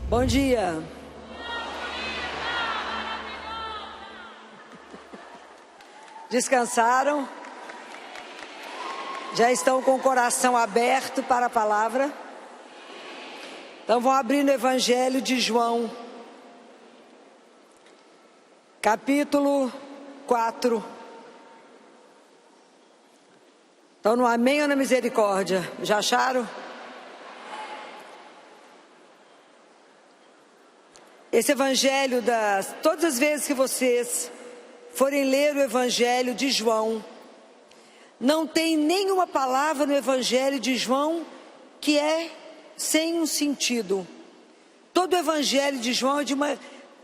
Bom dia. Descansaram? Já estão com o coração aberto para a palavra? Então vão abrir no Evangelho de João, capítulo 4. Estão no amém ou na misericórdia? Já acharam? Esse evangelho, todas as vezes que vocês forem ler o evangelho de João, não tem nenhuma palavra no evangelho de João que é sem um sentido. Todo o evangelho de João é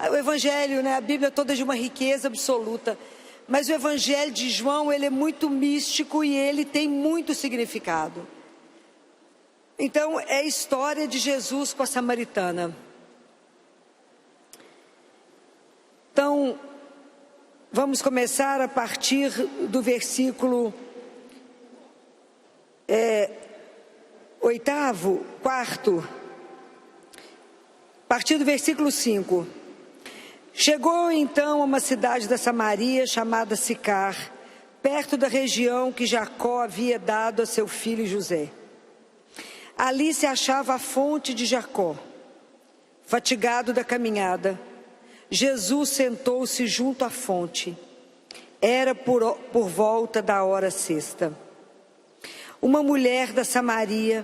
o evangelho, né, a Bíblia toda é de uma riqueza absoluta. Mas o evangelho de João, ele é muito místico e ele tem muito significado. Então, é a história de Jesus com a samaritana. Então, vamos começar a partir do versículo 4, a partir do versículo 5. Chegou então a uma cidade da Samaria chamada Sicar, perto da região que Jacó havia dado a seu filho José. Ali se achava a fonte de Jacó. Fatigado da caminhada, Jesus sentou-se junto à fonte. Era por volta da hora sexta. Uma mulher da Samaria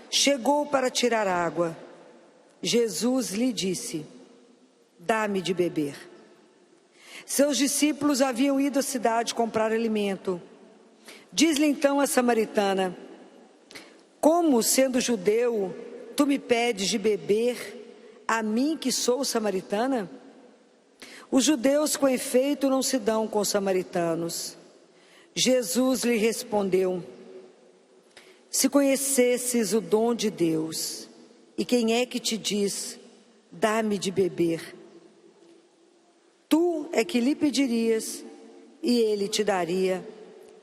chegou para tirar água. Jesus lhe disse: dá-me de beber. Seus discípulos haviam ido à cidade comprar alimento. Diz-lhe então a samaritana: como, sendo judeu, tu me pedes de beber, a mim que sou samaritana? Os judeus, com efeito, não se dão com os samaritanos. Jesus lhe respondeu: se conhecesses o dom de Deus, e quem é que te diz, dá-me de beber, tu é que lhe pedirias, e ele te daria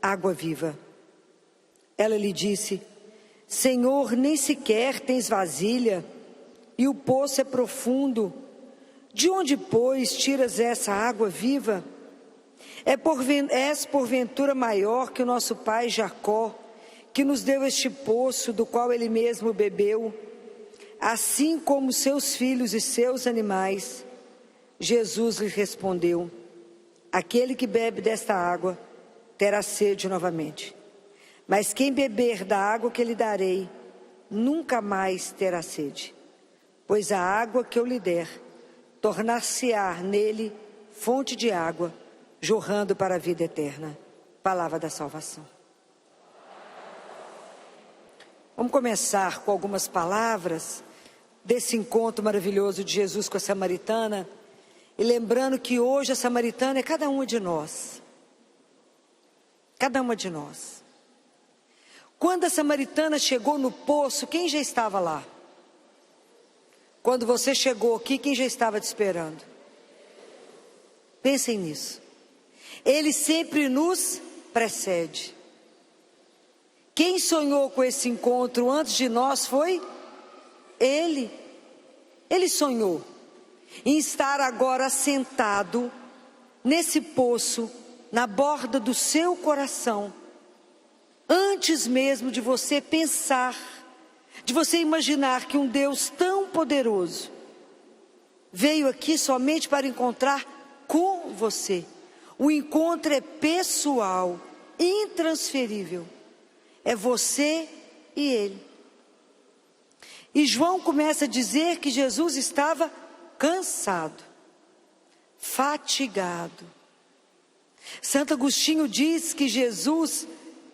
água viva. Ela lhe disse: Senhor, nem sequer tens vasilha, e o poço é profundo. De onde, pois, tiras essa água viva? És porventura maior que o nosso pai Jacó, que nos deu este poço, do qual ele mesmo bebeu, assim como seus filhos e seus animais? Jesus lhe respondeu: aquele que bebe desta água terá sede novamente. Mas quem beber da água que lhe darei, nunca mais terá sede. Pois a água que eu lhe der, tornar-se-á nele fonte de água, jorrando para a vida eterna. Palavra da salvação. Vamos começar com algumas palavras desse encontro maravilhoso de Jesus com a samaritana. E lembrando que hoje a samaritana é cada uma de nós. Cada uma de nós. Quando a samaritana chegou no poço, quem já estava lá? Quando você chegou aqui, quem já estava te esperando? Pensem nisso. Ele sempre nos precede. Quem sonhou com esse encontro antes de nós foi Ele. Ele sonhou em estar agora sentado nesse poço, na borda do seu coração, antes mesmo de você pensar, de você imaginar que um Deus tão poderoso veio aqui somente para encontrar com você. O encontro é pessoal, intransferível. É você e Ele. E João começa a dizer que Jesus estava cansado, fatigado. Santo Agostinho diz que Jesus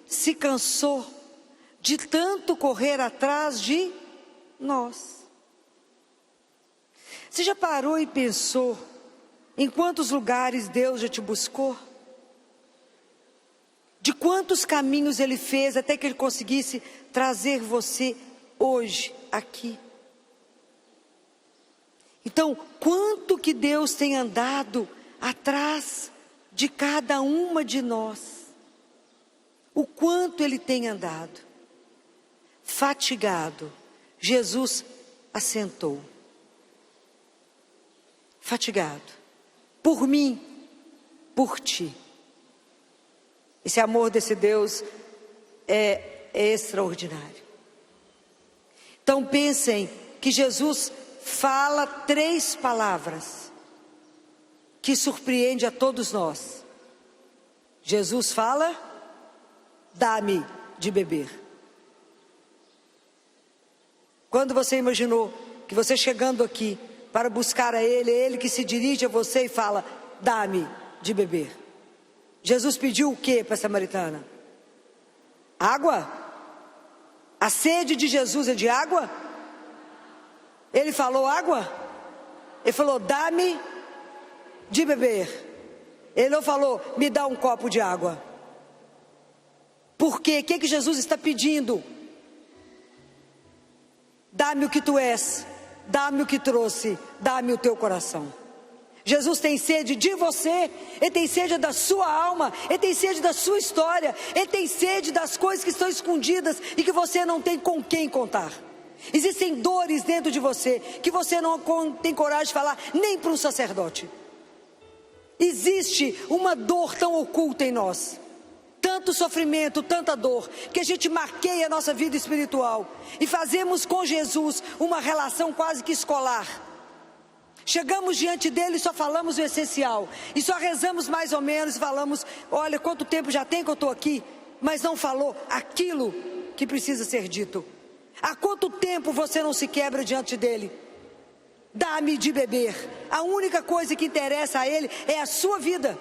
se cansou de tanto correr atrás de nós. Você já parou e pensou em quantos lugares Deus já te buscou? De quantos caminhos Ele fez até que Ele conseguisse trazer você hoje aqui? Então, quanto que Deus tem andado atrás de cada uma de nós? O quanto Ele tem andado? Fatigado, Jesus assentou. fatigado, por mim, por ti. Esse amor desse Deus é extraordinário. Então pensem que Jesus fala 3 palavras que surpreende a todos nós. Jesus fala: dá-me de beber. Quando você imaginou que você chegando aqui para buscar a Ele, é Ele que se dirige a você e fala: dá-me de beber. Jesus pediu o que para a samaritana? Água? A sede de Jesus é de água? Ele falou água? Ele falou: dá-me de beber. Ele não falou: me dá um copo de água. Por quê? O que Jesus está pedindo? Dá-me o que tu és, dá-me o que trouxe, dá-me o teu coração. Jesus tem sede de você, Ele tem sede da sua alma, Ele tem sede da sua história, Ele tem sede das coisas que estão escondidas e que você não tem com quem contar. Existem dores dentro de você que você não tem coragem de falar nem para um sacerdote. Existe uma dor tão oculta em nós, tanto sofrimento, tanta dor, que a gente marqueia a nossa vida espiritual e fazemos com Jesus uma relação quase que escolar. Chegamos diante dele e só falamos o essencial, e só rezamos mais ou menos e falamos: olha, quanto tempo já tem que eu estou aqui, mas não falou aquilo que precisa ser dito. Há quanto tempo você não se quebra diante dele? Dá-me de beber. A única coisa que interessa a Ele é a sua vida.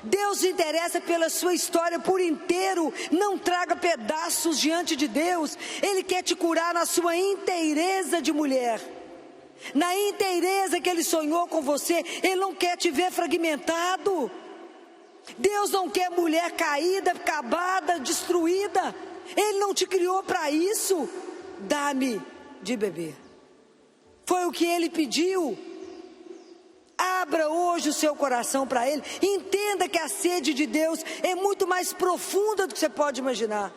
Deus se interessa pela sua história por inteiro. Não traga pedaços diante de Deus. Ele quer te curar na sua inteireza de mulher, na inteireza que Ele sonhou com você. Ele não quer te ver fragmentado. Deus não quer mulher caída, acabada, destruída. Ele não te criou para isso. Dá-me de beber. Foi o que Ele pediu. Abra hoje o seu coração para Ele. Entenda que a sede de Deus é muito mais profunda do que você pode imaginar.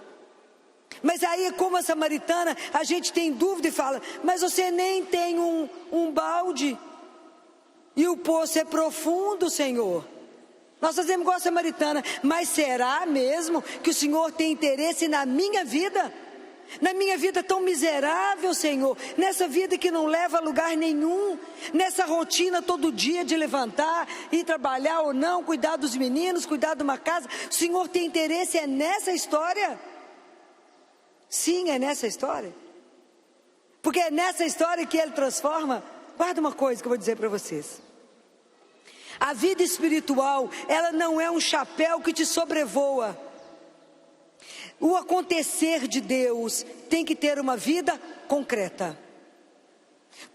Mas aí, como a samaritana, a gente tem dúvida e fala: mas você nem tem um balde, e o poço é profundo, Senhor. Nós fazemos igual a samaritana: mas será mesmo que o Senhor tem interesse na minha vida? Na minha vida tão miserável, Senhor, nessa vida que não leva a lugar nenhum, nessa rotina todo dia de levantar, ir trabalhar ou não, cuidar dos meninos, cuidar de uma casa. O Senhor tem interesse nessa história? Sim, é nessa história. Porque é nessa história que Ele transforma. Guarda uma coisa que eu vou dizer para vocês. A vida espiritual, ela não é um chapéu que te sobrevoa. O acontecer de Deus tem que ter uma vida concreta.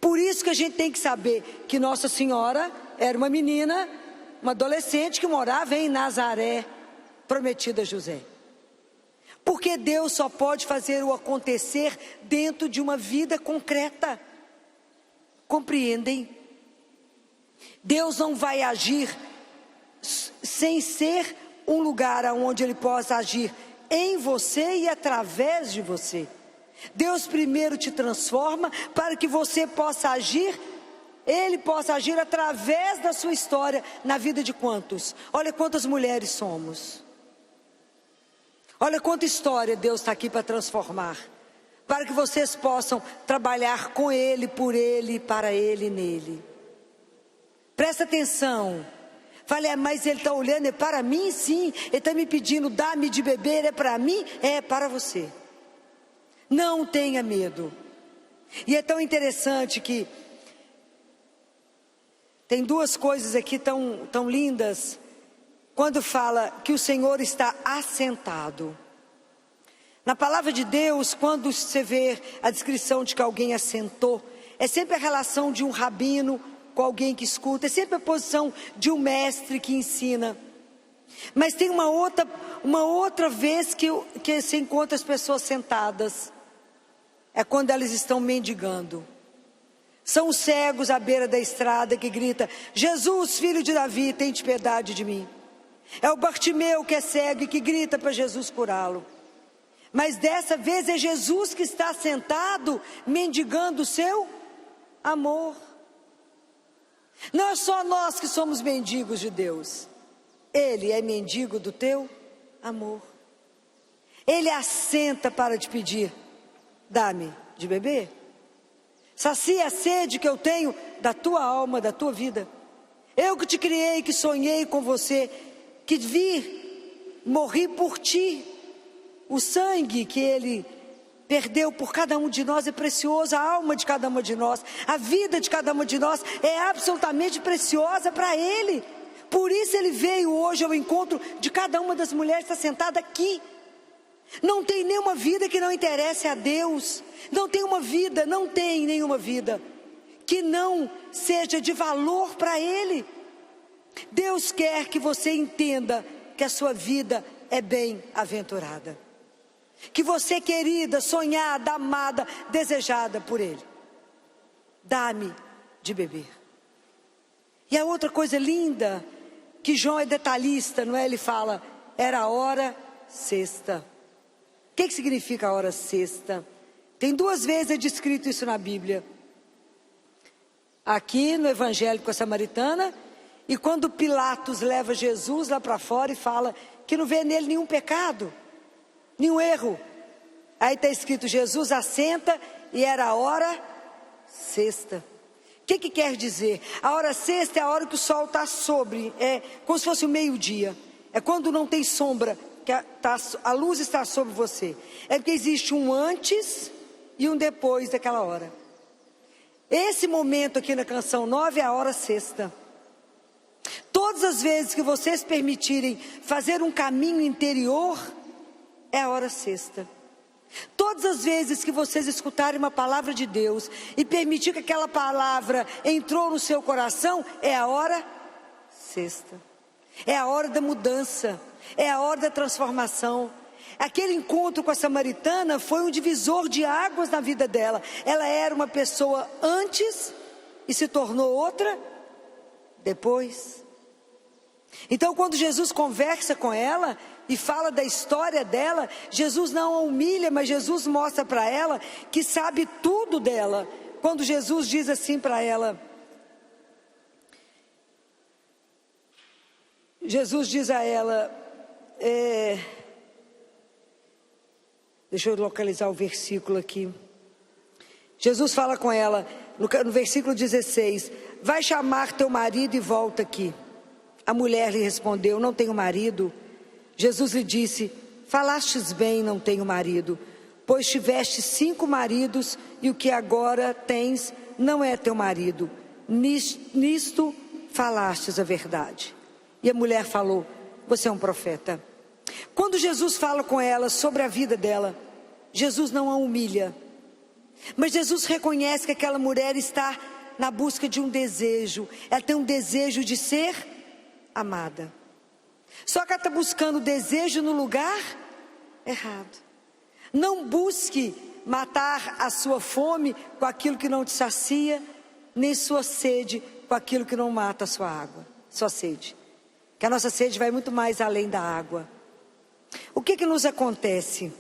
Por isso que a gente tem que saber que Nossa Senhora era uma menina, uma adolescente que morava em Nazaré, prometida a José. Porque Deus só pode fazer o acontecer dentro de uma vida concreta. Compreendem? Deus não vai agir sem ser um lugar onde Ele possa agir em você e através de você. Deus primeiro te transforma para que você possa agir, Ele possa agir através da sua história na vida de quantos? Olha quantas mulheres somos. Olha quanta história Deus está aqui para transformar, para que vocês possam trabalhar com Ele, por Ele, para Ele e nele. Presta atenção. Falei: mas Ele está olhando, é para mim? Sim. Ele está me pedindo: dá-me de beber, é para mim? É para você. Não tenha medo. E é tão interessante que tem duas coisas aqui tão lindas. Quando fala que o Senhor está assentado. Na palavra de Deus, quando você vê a descrição de que alguém assentou, é sempre a relação de um rabino com alguém que escuta, é sempre a posição de um mestre que ensina. Mas tem uma outra vez que se encontra as pessoas sentadas, é quando elas estão mendigando. São os cegos à beira da estrada que gritam: Jesus, filho de Davi, tente piedade de mim. É o Bartimeu que é cego e que grita para Jesus curá-lo. Mas dessa vez é Jesus que está sentado mendigando o seu amor. Não é só nós que somos mendigos de Deus. Ele é mendigo do teu amor. Ele assenta para te pedir: dá-me de beber. Sacia a sede que eu tenho da tua alma, da tua vida. Eu que te criei, que sonhei com você, que vi, morri por ti. O sangue que Ele perdeu por cada um de nós é precioso, a alma de cada uma de nós, a vida de cada uma de nós é absolutamente preciosa para Ele. Por isso Ele veio hoje ao encontro de cada uma das mulheres que está sentada aqui. Não tem nenhuma vida que não interesse a Deus. Não tem nenhuma vida que não seja de valor para Ele. Deus quer que você entenda que a sua vida é bem-aventurada. Que você, querida, sonhada, amada, desejada por Ele. Dá-me de beber. E a outra coisa linda, que João é detalhista, não é? Ele fala, era a hora sexta. O que significa a hora sexta? Tem 2 vezes descrito isso na Bíblia. Aqui no Evangelho com a Samaritana, e quando Pilatos leva Jesus lá para fora e fala que não vê nele nenhum pecado, nenhum erro. Aí está escrito, Jesus assenta e era a hora sexta. O que quer dizer? A hora sexta é a hora que o sol está sobre, é como se fosse o meio-dia. É quando não tem sombra, que a luz está sobre você. É porque existe um antes e um depois daquela hora. Esse momento aqui na canção 9 é a hora sexta. Todas as vezes que vocês permitirem fazer um caminho interior, é a hora sexta. Todas as vezes que vocês escutarem uma palavra de Deus e permitir que aquela palavra entrou no seu coração, é a hora sexta. É a hora da mudança, é a hora da transformação. Aquele encontro com a samaritana foi um divisor de águas na vida dela. Ela era uma pessoa antes e se tornou outra depois. Então, quando Jesus conversa com ela e fala da história dela, Jesus não a humilha, mas Jesus mostra para ela que sabe tudo dela. Quando Jesus diz assim para ela, Jesus diz a ela, deixa eu localizar o versículo aqui. Jesus fala com ela, no versículo 16, vai chamar teu marido e volta aqui. A mulher lhe respondeu, não tenho marido. Jesus lhe disse, falastes bem, não tenho marido, pois tiveste 5 maridos e o que agora tens não é teu marido. Nisto falastes a verdade. E a mulher falou, você é um profeta. Quando Jesus fala com ela sobre a vida dela, Jesus não a humilha, mas Jesus reconhece que aquela mulher está na busca de um desejo. Ela tem um desejo de ser amada. Só que ela está buscando desejo no lugar errado. Não busque matar a sua fome com aquilo que não te sacia, nem sua sede com aquilo que não mata a sua água, sua sede. Que a nossa sede vai muito mais além da água. O que nos acontece?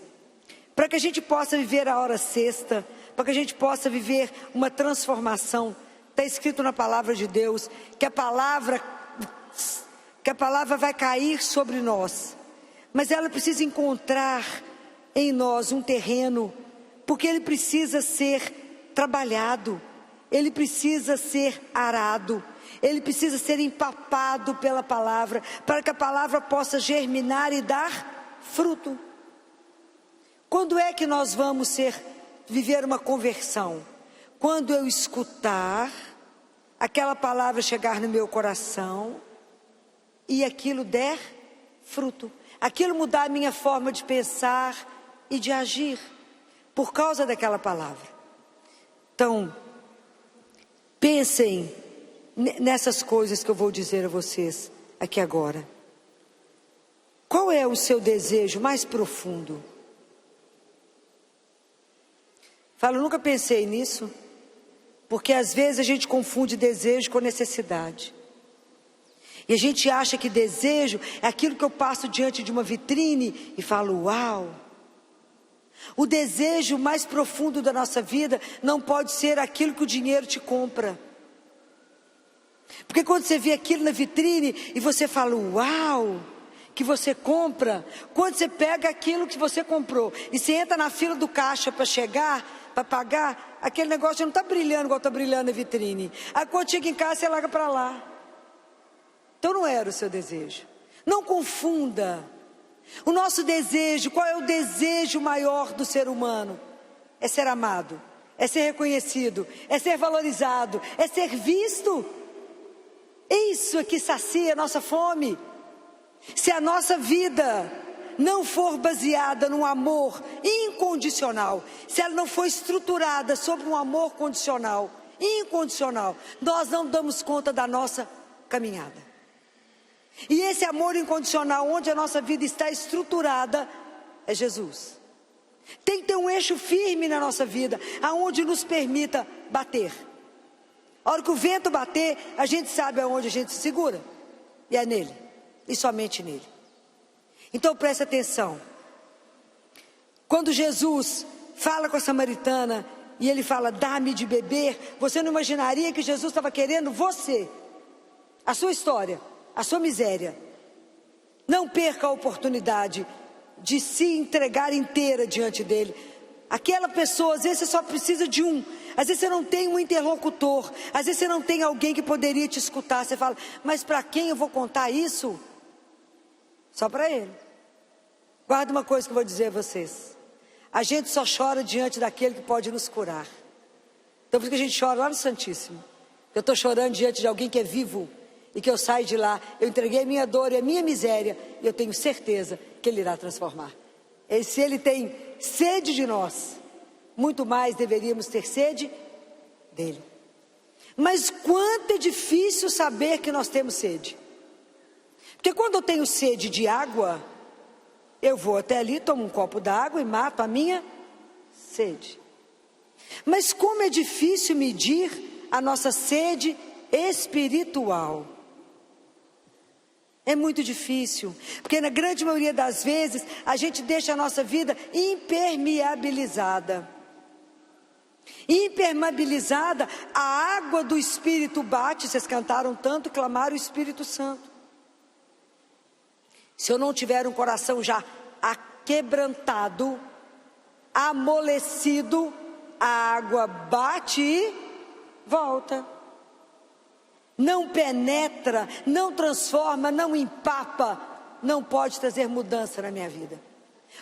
Para que a gente possa viver a hora sexta, para que a gente possa viver uma transformação, está escrito na palavra de Deus, que a palavra vai cair sobre nós, mas ela precisa encontrar em nós um terreno, porque ele precisa ser trabalhado, ele precisa ser arado, ele precisa ser empapado pela palavra, para que a palavra possa germinar e dar fruto. Quando é que nós vamos viver uma conversão? Quando eu escutar aquela palavra chegar no meu coração e aquilo der fruto, aquilo mudar a minha forma de pensar e de agir por causa daquela palavra. Então, pensem nessas coisas que eu vou dizer a vocês aqui agora. Qual é o seu desejo mais profundo? Falo, nunca pensei nisso, porque às vezes a gente confunde desejo com necessidade. E a gente acha que desejo é aquilo que eu passo diante de uma vitrine e falo, uau! O desejo mais profundo da nossa vida não pode ser aquilo que o dinheiro te compra. Porque quando você vê aquilo na vitrine e você fala, uau, que você compra, quando você pega aquilo que você comprou e você entra na fila do caixa para chegar, para pagar, aquele negócio não está brilhando igual está brilhando na vitrine. Aí quando chega em casa, você larga para lá. Então não era o seu desejo. Não confunda. O nosso desejo, qual é o desejo maior do ser humano? É ser amado, é ser reconhecido, é ser valorizado, é ser visto. Isso é que sacia a nossa fome. Se a nossa vida não for baseada num amor incondicional, se ela não for estruturada sobre um amor condicional, incondicional, nós não damos conta da nossa caminhada. E esse amor incondicional, onde a nossa vida está estruturada, é Jesus. Tem que ter um eixo firme na nossa vida, aonde nos permita bater. A hora que o vento bater, a gente sabe aonde a gente se segura. E é nele, e somente nele. Então preste atenção. Quando Jesus fala com a samaritana, e ele fala, dá-me de beber, você não imaginaria que Jesus estava querendo você, a sua história, a sua miséria. Não perca a oportunidade de se entregar inteira diante dele. Aquela pessoa, às vezes você só precisa de um, às vezes você não tem um interlocutor, às vezes você não tem alguém que poderia te escutar. Você fala, mas para quem eu vou contar isso? Só para ele. Guarda uma coisa que eu vou dizer a vocês. A gente só chora diante daquele que pode nos curar. Então por isso que a gente chora lá no Santíssimo. Eu estou chorando diante de alguém que é vivo. E que eu saio de lá, eu entreguei a minha dor e a minha miséria, e eu tenho certeza que Ele irá transformar. E se Ele tem sede de nós, muito mais deveríamos ter sede dEle. Mas quanto é difícil saber que nós temos sede. Porque quando eu tenho sede de água, eu vou até ali, tomo um copo d'água e mato a minha sede. Mas como é difícil medir a nossa sede espiritual. É muito difícil, porque na grande maioria das vezes, a gente deixa a nossa vida impermeabilizada. Impermeabilizada, a água do Espírito bate, vocês cantaram tanto, clamaram o Espírito Santo. Se eu não tiver um coração já aquebrantado, amolecido, a água bate e volta. Não penetra, não transforma, não empapa, não pode trazer mudança na minha vida.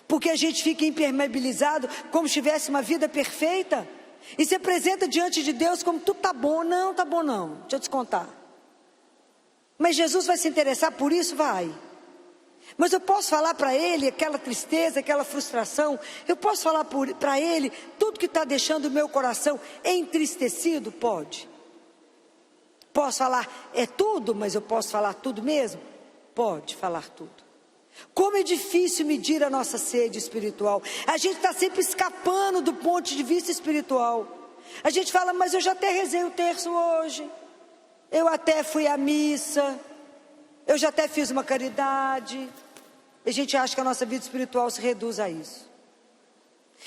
Porque a gente fica impermeabilizado como se tivesse uma vida perfeita. E se apresenta diante de Deus como tudo está bom. Não, está bom não, deixa eu te contar. Mas Jesus vai se interessar por isso? Vai. Mas eu posso falar para Ele aquela tristeza, aquela frustração. Eu posso falar para Ele tudo que está deixando o meu coração entristecido? Pode. Posso falar, é tudo, mas eu posso falar tudo mesmo? Pode falar tudo. Como é difícil medir a nossa sede espiritual. A gente está sempre escapando do ponto de vista espiritual. A gente fala, mas eu já até rezei o terço hoje. Eu até fui à missa. Eu já até fiz uma caridade. A gente acha que a nossa vida espiritual se reduz a isso.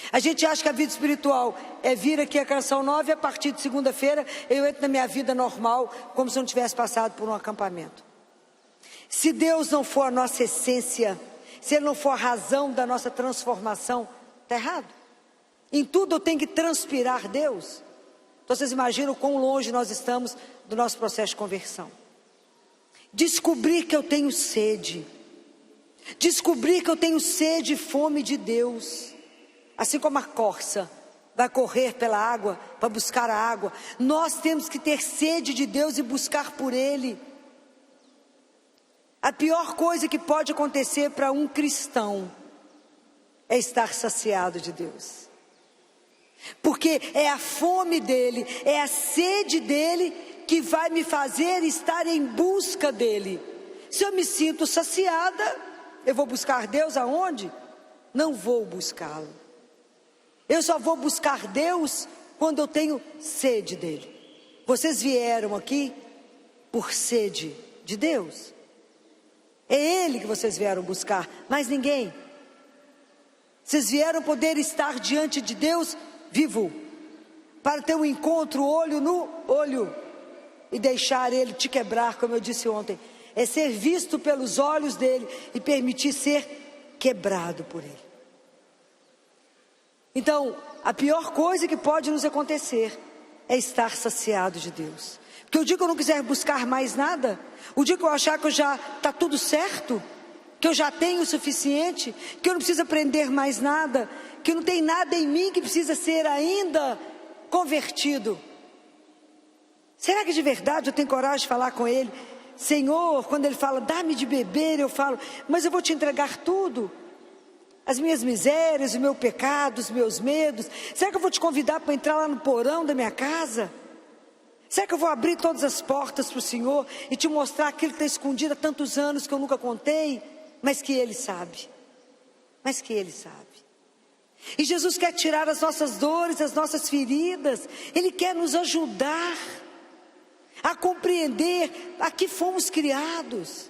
A gente acha que a vida espiritual é vir aqui a Canção Nova e a partir de segunda-feira eu entro na minha vida normal, como se eu não tivesse passado por um acampamento. Se Deus não for a nossa essência, se Ele não for a razão da nossa transformação, está errado. Em tudo eu tenho que transpirar Deus. Então vocês imaginam quão longe nós estamos do nosso processo de conversão. Descobrir que eu tenho sede. Descobrir que eu tenho sede e fome de Deus. Assim como a corça vai correr pela água para buscar a água, nós temos que ter sede de Deus e buscar por Ele. A pior coisa que pode acontecer para um cristão é estar saciado de Deus. Porque é a fome dele, é a sede dele que vai me fazer estar em busca dele. Se eu me sinto saciada, eu vou buscar Deus aonde? Não vou buscá-lo. Eu só vou buscar Deus quando eu tenho sede dele. Vocês vieram aqui por sede de Deus. É Ele que vocês vieram buscar, mais ninguém. Vocês vieram poder estar diante de Deus vivo, para ter um encontro olho no olho. e deixar Ele te quebrar, como eu disse ontem. É ser visto pelos olhos dEle e permitir ser quebrado por Ele. Então, a pior coisa que pode nos acontecer é estar saciado de Deus. Porque o dia que eu não quiser buscar mais nada, o dia que eu achar que já está tudo certo, que eu já tenho o suficiente, que eu não preciso aprender mais nada, que não tem nada em mim que precisa ser ainda convertido. Será que de verdade eu tenho coragem de falar com Ele? Senhor, quando Ele fala, dá-me de beber, eu falo, mas eu vou te entregar tudo. As minhas misérias, o meu pecado, os meus medos. Será que eu vou te convidar para entrar lá no porão da minha casa? Será que eu vou abrir todas as portas para o Senhor e te mostrar aquilo que está escondido há tantos anos que eu nunca contei, mas que Ele sabe? Mas que Ele sabe. E Jesus quer tirar as nossas dores, as nossas feridas. Ele quer nos ajudar a compreender a que fomos criados.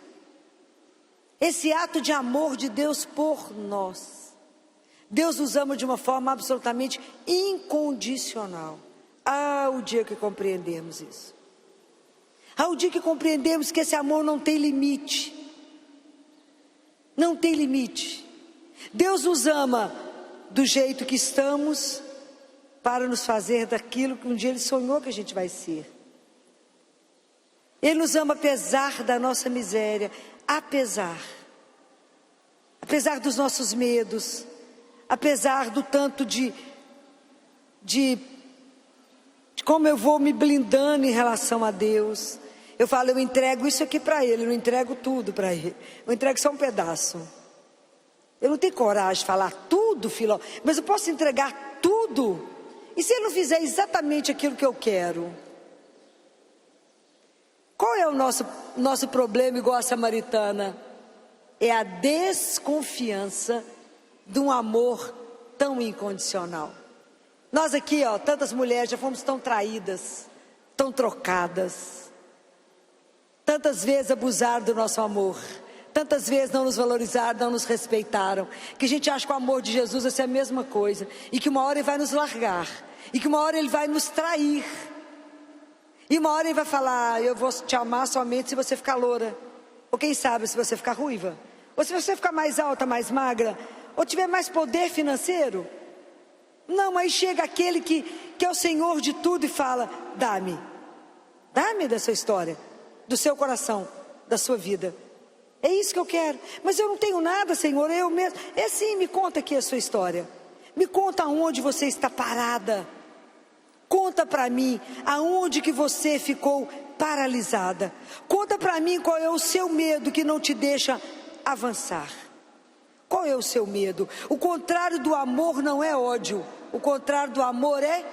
Esse ato de amor de Deus por nós. Deus nos ama de uma forma absolutamente incondicional. O dia que compreendemos isso. O dia que compreendemos que esse amor não tem limite. Não tem limite. Deus nos ama do jeito que estamos, para nos fazer daquilo que um dia Ele sonhou que a gente vai ser. Ele nos ama apesar da nossa miséria, apesar dos nossos medos, apesar do tanto de como eu vou me blindando em relação a Deus. Eu falo, eu entrego isso aqui para Ele, eu não entrego tudo para Ele, eu entrego só um pedaço. Eu não tenho coragem de falar tudo, Filó, mas eu posso entregar tudo. E se Ele não fizer exatamente aquilo que eu quero? Qual é o nosso problema igual a samaritana? É a desconfiança de um amor tão incondicional. Nós aqui, tantas mulheres já fomos tão traídas, tão trocadas. Tantas vezes abusaram do nosso amor. Tantas vezes não nos valorizaram, não nos respeitaram. Que a gente acha que o amor de Jesus vai ser a mesma coisa. E que uma hora Ele vai nos largar. E que uma hora Ele vai nos trair. E uma hora Ele vai falar, eu vou te amar somente se você ficar loura. Ou quem sabe se você ficar ruiva. Ou se você ficar mais alta, mais magra. Ou tiver mais poder financeiro. Não, aí chega aquele que é o Senhor de tudo e fala, dá-me. Dá-me da sua história, do seu coração, da sua vida. É isso que eu quero. Mas eu não tenho nada, Senhor, eu mesmo. É sim, me conta aqui a sua história. Me conta aonde você está parada. Conta para mim aonde que você ficou paralisada. Conta para mim qual é o seu medo que não te deixa avançar. Qual é o seu medo? O contrário do amor não é ódio. O contrário do amor é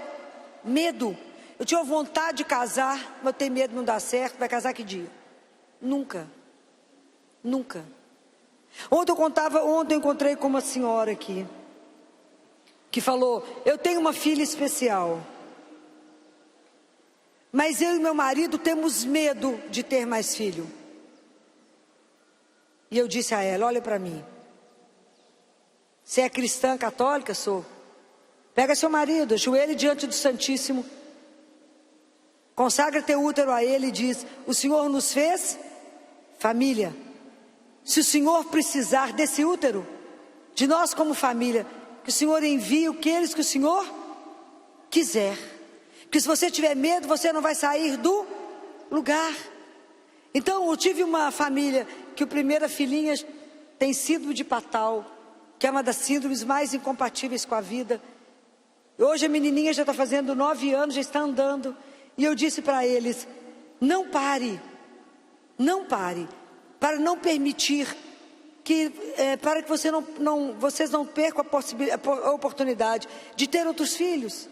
medo. Eu tinha vontade de casar, mas eu tenho medo de não dar certo. Vai casar que dia? Nunca. Nunca. Ontem eu encontrei com uma senhora aqui, que falou, eu tenho uma filha especial, mas eu e meu marido temos medo de ter mais filho. E eu disse a ela, olha para mim, você é cristã católica? Sou. Pega seu marido, ajoelhe diante do Santíssimo, consagra teu útero a Ele e diz, o Senhor nos fez família. Se o Senhor precisar desse útero, de nós como família, que o Senhor envie aqueles que o Senhor quiser. Porque se você tiver medo, você não vai sair do lugar. Então eu tive uma família que a primeira filhinha tem síndrome de Patal, que é uma das síndromes mais incompatíveis com a vida. Hoje a menininha já está fazendo 9 anos, já está andando. E eu disse para eles, não pare, para não permitir para que vocês não percam a oportunidade de ter outros filhos.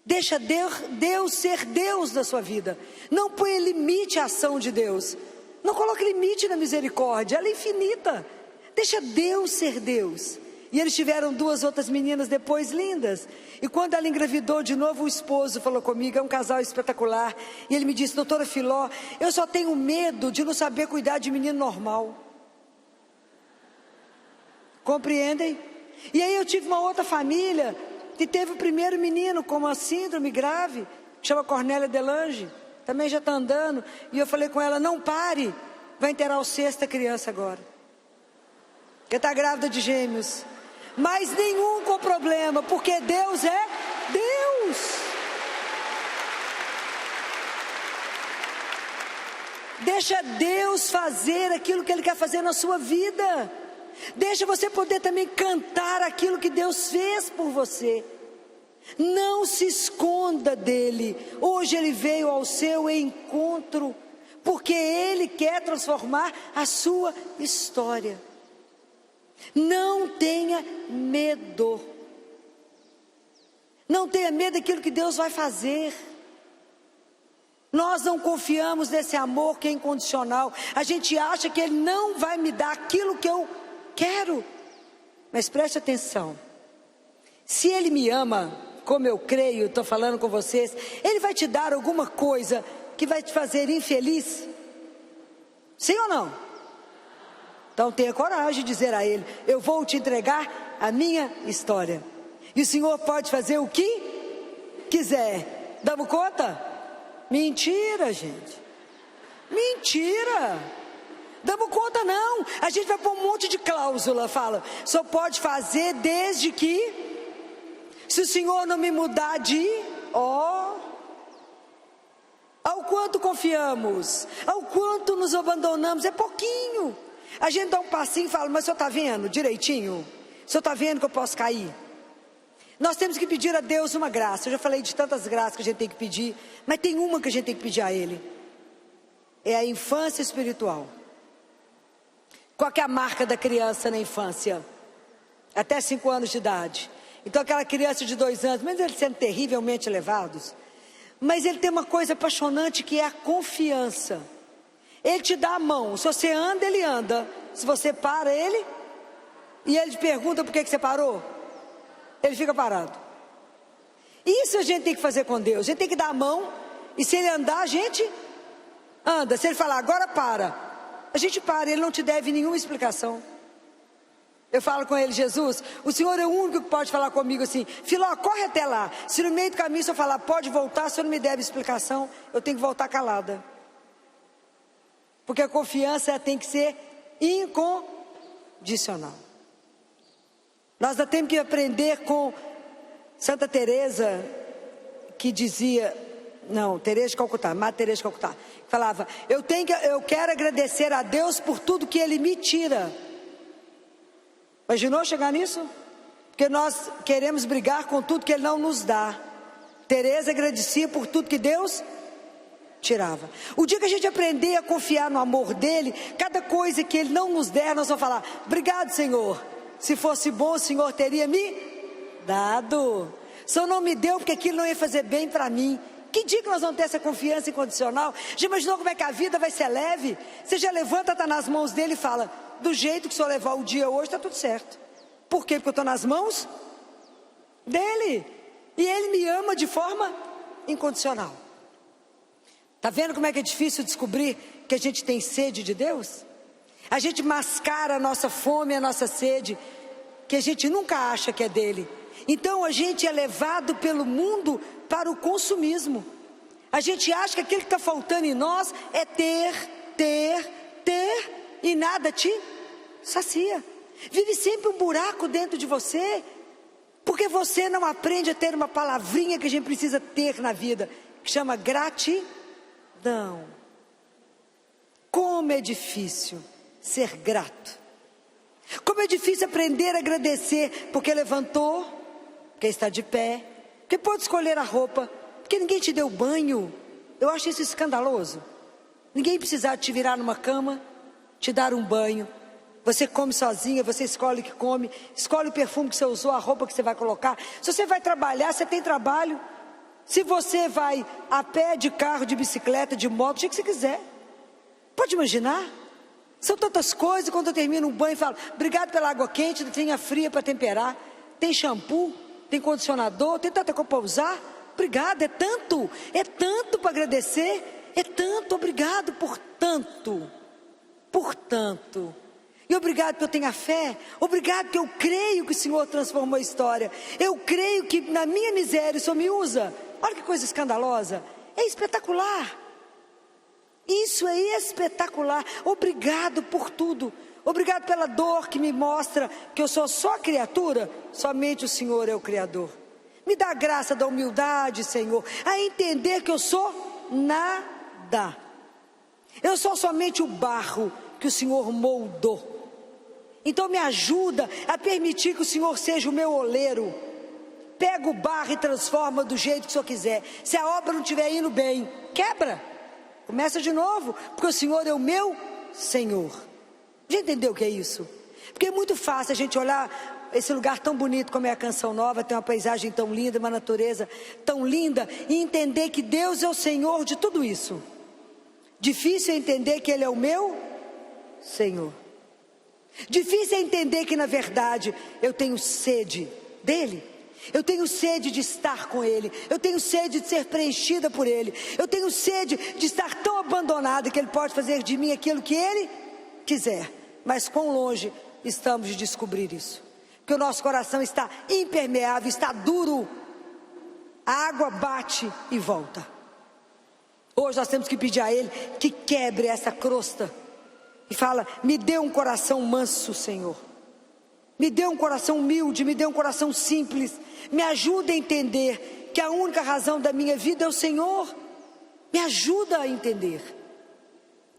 Deixa Deus ser Deus da sua vida. Não põe limite à ação de Deus. Não coloque limite na misericórdia, ela é infinita. Deixa Deus ser Deus. E eles tiveram 2 outras meninas depois lindas. E quando ela engravidou de novo, o esposo falou comigo, é um casal espetacular. E ele me disse, doutora Filó, eu só tenho medo de não saber cuidar de menino normal. Compreendem? E aí eu tive uma outra família que teve o primeiro menino com uma síndrome grave, que chama Cornélia Delange. também já está andando. E eu falei com ela, não pare, vai enterrar o sexta criança agora. Porque está grávida de gêmeos. Mas nenhum com problema, porque Deus é Deus. Deixa Deus fazer aquilo que Ele quer fazer na sua vida. Deixa você poder também cantar aquilo que Deus fez por você. Não se esconda dele. Hoje Ele veio ao seu encontro, porque Ele quer transformar a sua história. Não tenha medo. Não tenha medo daquilo que Deus vai fazer. Nós não confiamos nesse amor que é incondicional. A gente acha que Ele não vai me dar aquilo que eu quero. Mas preste atenção. Se Ele me ama, como eu creio, estou falando com vocês, Ele vai te dar alguma coisa que vai te fazer infeliz? Sim ou não? Então tenha coragem de dizer a Ele, eu vou te entregar a minha história. E o Senhor pode fazer o que quiser. Damos conta? Mentira, gente. Mentira. Damos conta não. A gente vai pôr um monte de cláusula, fala, só pode fazer desde que, se o Senhor não me mudar de, ao quanto confiamos, ao quanto nos abandonamos, é pouquinho. A gente dá um passinho e fala, mas o senhor está vendo direitinho? O senhor está vendo que eu posso cair? Nós temos que pedir a Deus uma graça. Eu já falei de tantas graças que a gente tem que pedir, mas tem uma que a gente tem que pedir a Ele. É a infância espiritual. Qual que é a marca da criança na infância? Até 5 anos de idade. Então aquela criança de 2 anos, mesmo eles sendo terrivelmente elevados, mas ele tem uma coisa apaixonante que é a confiança. Ele te dá a mão, se você anda, ele anda. Se você para, ele, e ele te pergunta por que você parou, ele fica parado. Isso a gente tem que fazer com Deus. A gente tem que dar a mão, e se ele andar, a gente anda. Se ele falar, agora para, a gente para. Ele não te deve nenhuma explicação. Eu falo com ele, Jesus, o Senhor é o único que pode falar comigo assim, Filó, corre até lá. Se no meio do caminho o Senhor falar, pode voltar, se o Senhor não me deve explicação, eu tenho que voltar calada. Porque a confiança tem que ser incondicional. Nós temos que aprender com Santa Teresa, que dizia, não, Teresa de Calcutá, Madre Teresa de Calcutá, falava, eu quero agradecer a Deus por tudo que Ele me tira. Imaginou chegar nisso? Porque nós queremos brigar com tudo que Ele não nos dá. Teresa agradecia por tudo que Deus tirava. O dia que a gente aprender a confiar no amor dEle, cada coisa que Ele não nos der, nós vamos falar, obrigado, Senhor. Se fosse bom, o Senhor teria me dado. O Senhor não me deu porque aquilo não ia fazer bem para mim. Que dia que nós vamos ter essa confiança incondicional? Já imaginou como é que a vida vai ser leve? Você já levanta, está nas mãos dEle e fala, do jeito que o Senhor levar o dia hoje, está tudo certo. Por quê? Porque eu estou nas mãos dEle. E Ele me ama de forma incondicional. Está vendo como é que é difícil descobrir que a gente tem sede de Deus? A gente mascara a nossa fome, a nossa sede, que a gente nunca acha que é dEle. Então a gente é levado pelo mundo para o consumismo. A gente acha que aquilo que está faltando em nós é ter, e nada te sacia. Vive sempre um buraco dentro de você, porque você não aprende a ter uma palavrinha que a gente precisa ter na vida, que chama gratidão. Como é difícil ser grato. Como é difícil aprender a agradecer, porque levantou, porque está de pé, porque pode escolher a roupa, porque ninguém te deu banho. Eu acho isso escandaloso. Ninguém precisar te virar numa cama, te dar um banho. Você come sozinha, você escolhe o que come, escolhe o perfume que você usou, a roupa que você vai colocar. Se você vai trabalhar, você tem trabalho. Se você vai a pé, de carro, de bicicleta, de moto, do jeito que você quiser. Pode imaginar? São tantas coisas. Quando eu termino um banho, eu falo, obrigado pela água quente, tem a fria para temperar, tem shampoo, tem condicionador, tem tanta coisa para usar. Obrigado, é tanto para agradecer, é tanto, obrigado por tanto. E obrigado que eu tenho a fé, obrigado que eu creio que o Senhor transformou a história, eu creio que na minha miséria o Senhor me usa. Olha que coisa escandalosa, é espetacular. Isso é espetacular. Obrigado por tudo. Obrigado pela dor que me mostra que eu sou só criatura, somente o Senhor é o Criador. Me dá a graça da humildade, Senhor, a entender que eu sou nada. Eu sou somente o barro que o Senhor moldou. Então me ajuda a permitir que o Senhor seja o meu oleiro. Pega o barro e transforma do jeito que o Senhor quiser. Se a obra não estiver indo bem, quebra. Começa de novo, porque o Senhor é o meu Senhor. Já entendeu o que é isso? Porque é muito fácil a gente olhar esse lugar tão bonito como é a Canção Nova, tem uma paisagem tão linda, uma natureza tão linda, e entender que Deus é o Senhor de tudo isso. Difícil é entender que Ele é o meu Senhor. Difícil é entender que na verdade eu tenho sede dEle. Eu tenho sede de estar com Ele. Eu tenho sede de ser preenchida por Ele. Eu tenho sede de estar tão abandonada que Ele pode fazer de mim aquilo que Ele quiser. Mas quão longe estamos de descobrir isso? Porque o nosso coração está impermeável, está duro. A água bate e volta. Hoje nós temos que pedir a Ele que quebre essa crosta. E fala, me dê um coração manso, Senhor. Me dê um coração humilde, me dê um coração simples. Me ajuda a entender que a única razão da minha vida é o Senhor. Me ajuda a entender.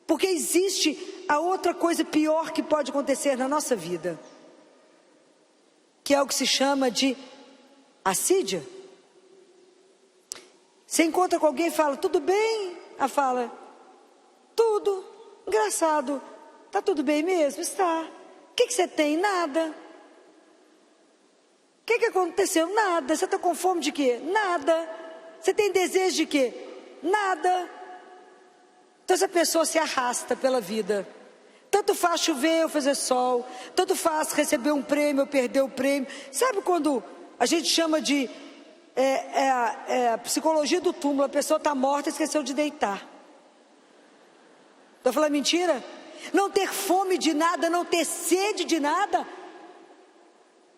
Porque existe a outra coisa pior que pode acontecer na nossa vida. Que é o que se chama de assídia. Você encontra com alguém e fala, tudo bem? Ela fala, tudo, engraçado. Está tudo bem mesmo? Está. O que você tem? Nada. O que aconteceu? Nada. Você está com fome de quê? Nada. Você tem desejo de quê? Nada. Então essa pessoa se arrasta pela vida. Tanto faz chover ou fazer sol. Tanto faz receber um prêmio ou perder o prêmio. Sabe quando a gente chama de psicologia do túmulo? A pessoa está morta e esqueceu de deitar. Estou falando mentira? Não ter fome de nada, não ter sede de nada.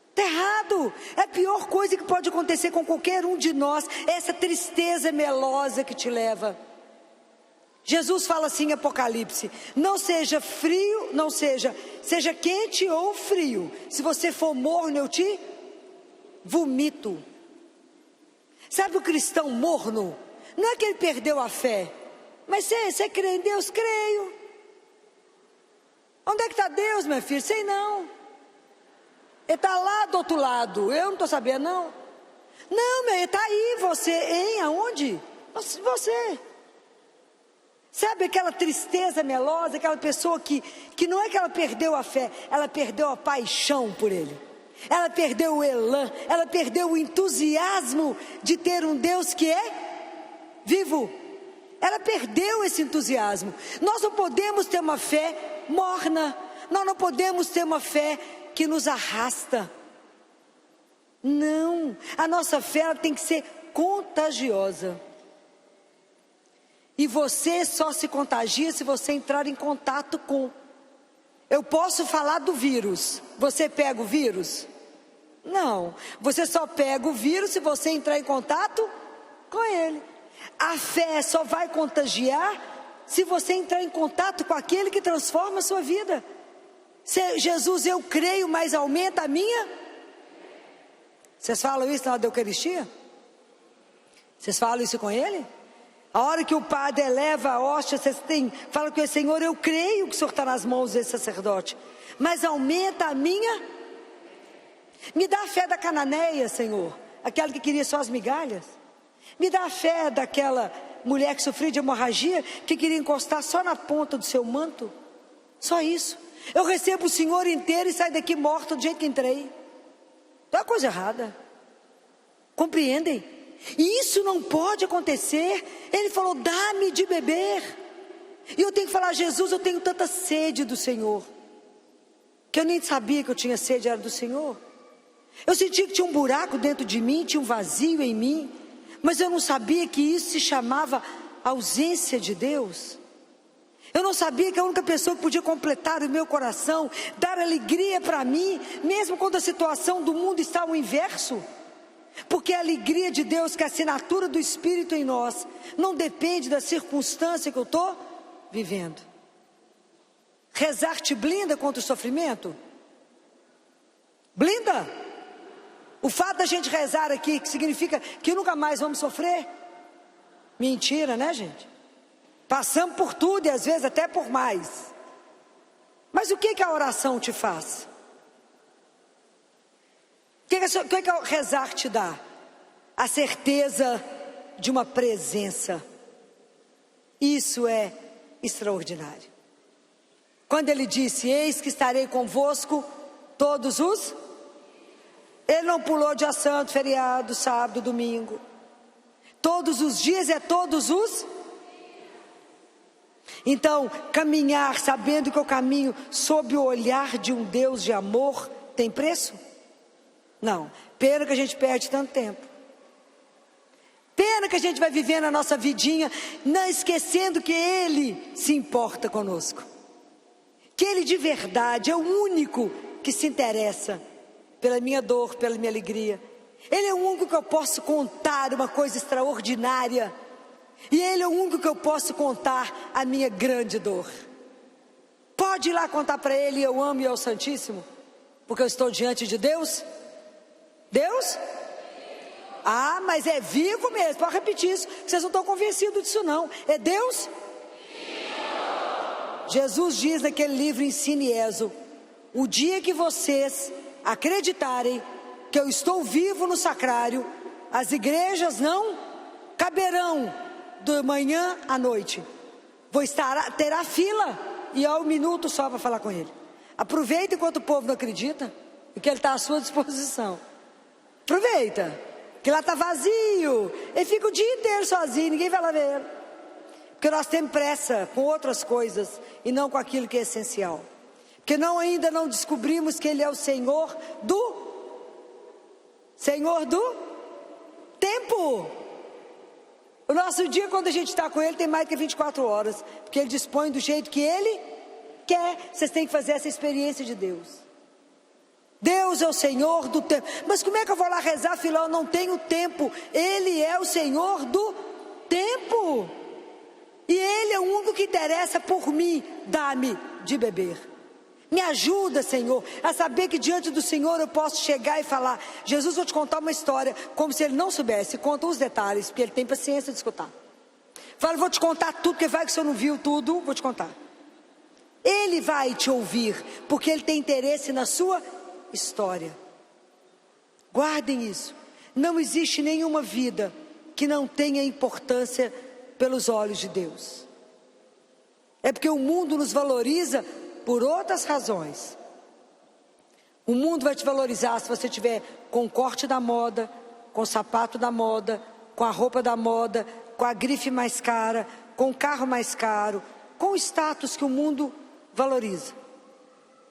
Está errado. É a pior coisa que pode acontecer com qualquer um de nós. Essa tristeza melosa que te leva. Jesus fala assim em Apocalipse, não seja frio, seja quente ou frio. Se você for morno, eu te vomito. Sabe o cristão morno? Não é que ele perdeu a fé. Mas você crê em Deus? Creio. Onde é que está Deus, meu filho? Sei não. Ele está lá do outro lado. Eu não estou sabendo, não. Não, meu, ele está aí. Você, hein? Aonde? Você. Sabe aquela tristeza melosa, aquela pessoa que não é que ela perdeu a fé, ela perdeu a paixão por Ele. Ela perdeu o elan, ela perdeu o entusiasmo de ter um Deus que é vivo. Ela perdeu esse entusiasmo. Nós não podemos ter uma fé morna. Nós não podemos ter uma fé que nos arrasta. Não. A nossa fé ela tem que ser contagiosa. E você só se contagia se você entrar em contato com. Eu posso falar do vírus. Você pega o vírus? Não. Você só pega o vírus se você entrar em contato com ele. A fé só vai contagiar se você entrar em contato com aquele que transforma a sua vida. Jesus, eu creio, mas aumenta a minha. Vocês falam isso na hora da Eucaristia? Vocês falam isso com ele? A hora que o padre eleva a hóstia, vocês falam com ele, Senhor, eu creio que o Senhor está nas mãos desse sacerdote, mas aumenta a minha. Me dá a fé da cananeia, Senhor, aquela que queria só as migalhas. Me dá a fé daquela mulher que sofria de hemorragia, que queria encostar só na ponta do seu manto. Só isso. Eu recebo o Senhor inteiro e saio daqui morto do jeito que entrei. Então é uma coisa errada. Compreendem? E isso não pode acontecer. Ele falou, dá-me de beber. E eu tenho que falar, Jesus, eu tenho tanta sede do Senhor, que eu nem sabia que eu tinha sede, era do Senhor. Eu sentia que tinha um buraco dentro de mim, tinha um vazio em mim, mas eu não sabia que isso se chamava ausência de Deus. Eu não sabia que a única pessoa que podia completar o meu coração, dar alegria para mim, mesmo quando a situação do mundo está ao inverso. Porque a alegria de Deus, que é a assinatura do Espírito em nós, não depende da circunstância que eu estou vivendo? Rezar te blinda contra o sofrimento? Blinda? O fato da gente rezar aqui, que significa que nunca mais vamos sofrer? Mentira, né, gente? Passamos por tudo e às vezes até por mais. Mas o que a oração te faz? O que o rezar te dá? A certeza de uma presença. Isso é extraordinário. Quando ele disse, eis que estarei convosco todos os... Ele não pulou dia santo, feriado, sábado, domingo. Todos os dias é todos os... Então, caminhar sabendo que eu caminho sob o olhar de um Deus de amor, tem preço? Não. Pena que a gente perde tanto tempo. Pena que a gente vai vivendo a nossa vidinha, não esquecendo que Ele se importa conosco. Que Ele de verdade é o único que se interessa pela minha dor, pela minha alegria. Ele é o único que eu posso contar uma coisa extraordinária. E Ele é o único que eu posso contar a minha grande dor. Pode ir lá contar para Ele, eu amo e é o Santíssimo, porque eu estou diante de Deus. Deus? Ah, mas é vivo mesmo, pode repetir isso, vocês não estão convencidos disso não. É Deus? Jesus diz naquele livro Ensine Ezo, o dia que vocês acreditarem que eu estou vivo no sacrário, as igrejas não caberão de manhã à noite. Terá fila e há um minuto só para falar com Ele. Aproveita enquanto o povo não acredita, porque Ele está à sua disposição. Aproveita, que lá está vazio. Ele fica o dia inteiro sozinho, ninguém vai lá ver Ele. Porque nós temos pressa com outras coisas e não com aquilo que é essencial. Porque ainda não descobrimos que Ele é o Senhor do tempo. O nosso dia, quando a gente está com Ele, tem mais que 24 horas. Porque Ele dispõe do jeito que Ele quer. Vocês têm que fazer essa experiência de Deus. Deus é o Senhor do tempo. Mas como é que eu vou lá rezar, filó? Eu não tenho tempo. Ele é o Senhor do tempo. E Ele é o único que interessa por mim. Dá-me de beber. Me ajuda, Senhor, a saber que diante do Senhor eu posso chegar e falar, Jesus, vou te contar uma história, como se Ele não soubesse, conta os detalhes, porque Ele tem paciência de escutar. Fala, vou te contar tudo, porque vai que o Senhor não viu tudo, vou te contar. Ele vai te ouvir, porque Ele tem interesse na sua história. Guardem isso. Não existe nenhuma vida que não tenha importância pelos olhos de Deus. É porque o mundo nos valoriza por outras razões. O mundo vai te valorizar se você tiver com o corte da moda, com o sapato da moda, com a roupa da moda, com a grife mais cara, com o carro mais caro, com o status que o mundo valoriza.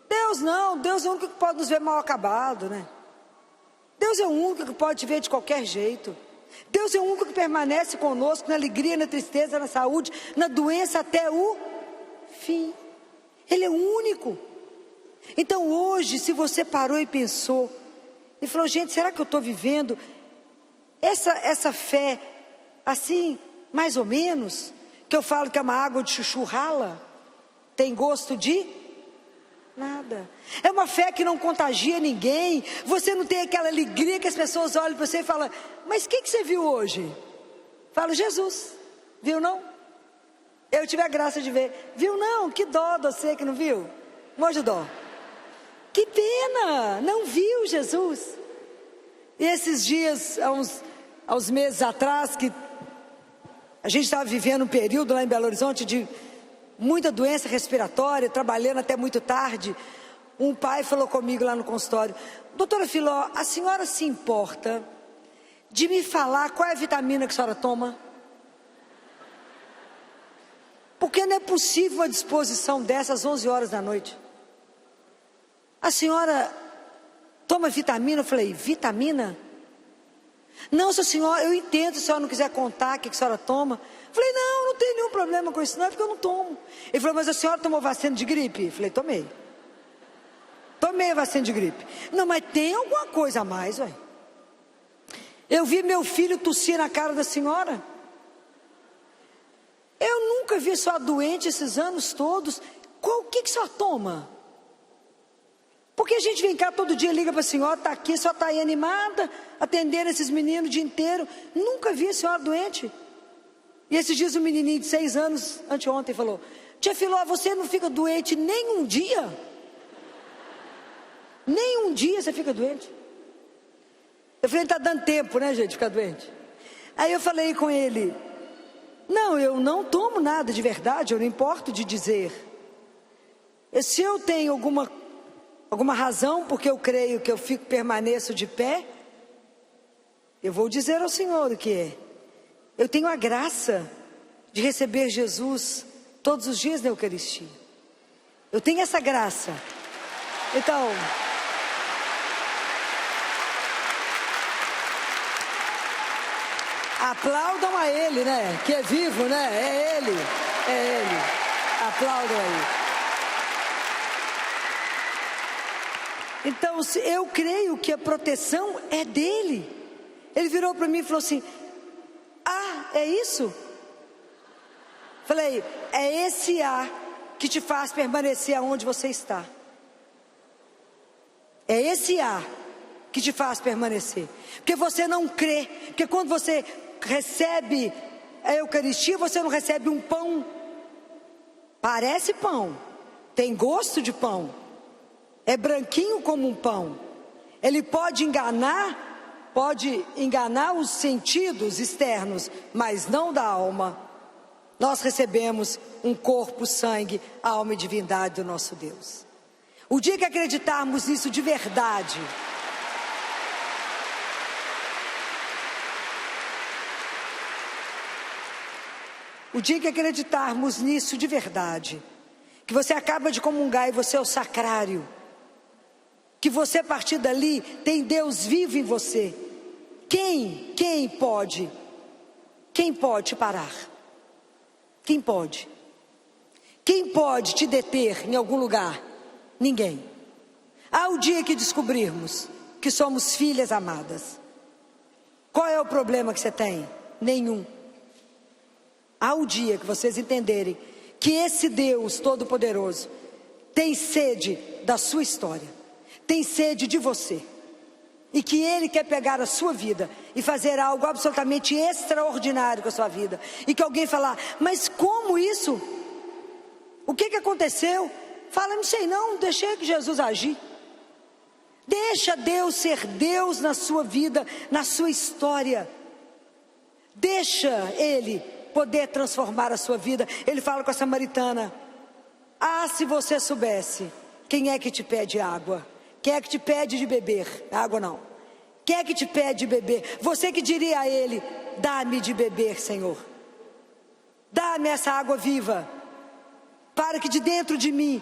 Deus não, Deus é o único que pode nos ver mal acabado, né? Deus é o único que pode te ver de qualquer jeito. Deus é o único que permanece conosco na alegria, na tristeza, na saúde, na doença até o fim. Ele é o único. Então hoje, se você parou e pensou, e falou, gente, será que eu estou vivendo essa fé assim, mais ou menos? Que eu falo que é uma água de chuchu rala, tem gosto de nada. É uma fé que não contagia ninguém. Você não tem aquela alegria que as pessoas olham para você e falam, mas o que você viu hoje? Falo, Jesus, viu não? Eu tive a graça de ver. Viu não? Que dó de você que não viu. Morre de dó. Que pena, não viu Jesus. E esses dias, há uns meses atrás, que a gente estava vivendo um período lá em Belo Horizonte de muita doença respiratória, trabalhando até muito tarde. Um pai falou comigo lá no consultório, doutora Filó, a senhora se importa de me falar qual é a vitamina que a senhora toma? Porque não é possível uma disposição dessa às 11 horas da noite. A senhora toma vitamina? Eu falei, vitamina? Não, senhora, eu entendo, se a senhora não quiser contar o que a senhora toma. Eu falei, não tem nenhum problema com isso não, é porque eu não tomo. Ele falou, mas a senhora tomou vacina de gripe? Eu falei, tomei. Tomei a vacina de gripe. Não, mas tem alguma coisa a mais, ué. Eu vi meu filho tossir na cara da senhora. Eu nunca vi a senhora doente esses anos todos. O que a senhora toma? Porque a gente vem cá todo dia, liga para a senhora, está aqui, a senhora está aí animada, atendendo esses meninos o dia inteiro. Nunca vi a senhora doente. E esses dias um menininho de 6 anos, anteontem, falou: tia Filó, você não fica doente nem um dia? Nem um dia você fica doente? Eu falei: está dando tempo, né, gente, ficar doente? Aí eu falei com ele: não, eu não tomo nada de verdade, eu não importo de dizer. Se eu tenho alguma razão, porque eu creio que eu permaneço de pé, eu vou dizer ao Senhor o que é. Eu tenho a graça de receber Jesus todos os dias na Eucaristia. Eu tenho essa graça. Então, aplaudam a Ele, né? Que é vivo, né? É Ele, é Ele. Aplaudam a Ele. Então, eu creio que a proteção é dele. Ele virou para mim e falou assim: ah, é isso? Falei: é esse A que te faz permanecer aonde você está. É esse A que te faz permanecer. Porque você não crê. Porque quando você recebe a Eucaristia, você não recebe um pão. Parece pão. Tem gosto de pão. É branquinho como um pão. Ele pode enganar os sentidos externos, mas não da alma. Nós recebemos um corpo, sangue, alma e divindade do nosso Deus. O dia que acreditarmos nisso de verdade, que você acaba de comungar e você é o sacrário, que você a partir dali tem Deus vivo em você. Quem pode te parar? Quem pode? Quem pode te deter em algum lugar? Ninguém. Ao dia que descobrirmos que somos filhas amadas, qual é o problema que você tem? Nenhum. Ao dia que vocês entenderem que esse Deus Todo-Poderoso tem sede da sua história, tem sede de você, e que Ele quer pegar a sua vida e fazer algo absolutamente extraordinário com a sua vida, e que alguém falar: mas como isso? O que aconteceu? Fala: não sei não, deixei que Jesus agir. Deixa Deus ser Deus na sua vida, na sua história. Deixa Ele poder transformar a sua vida. Ele fala com a samaritana: ah, se você soubesse quem é que te pede água, quem é que te pede de beber, água não, quem é que te pede de beber, você que diria a Ele: dá-me de beber, Senhor, dá-me essa água viva, para que de dentro de mim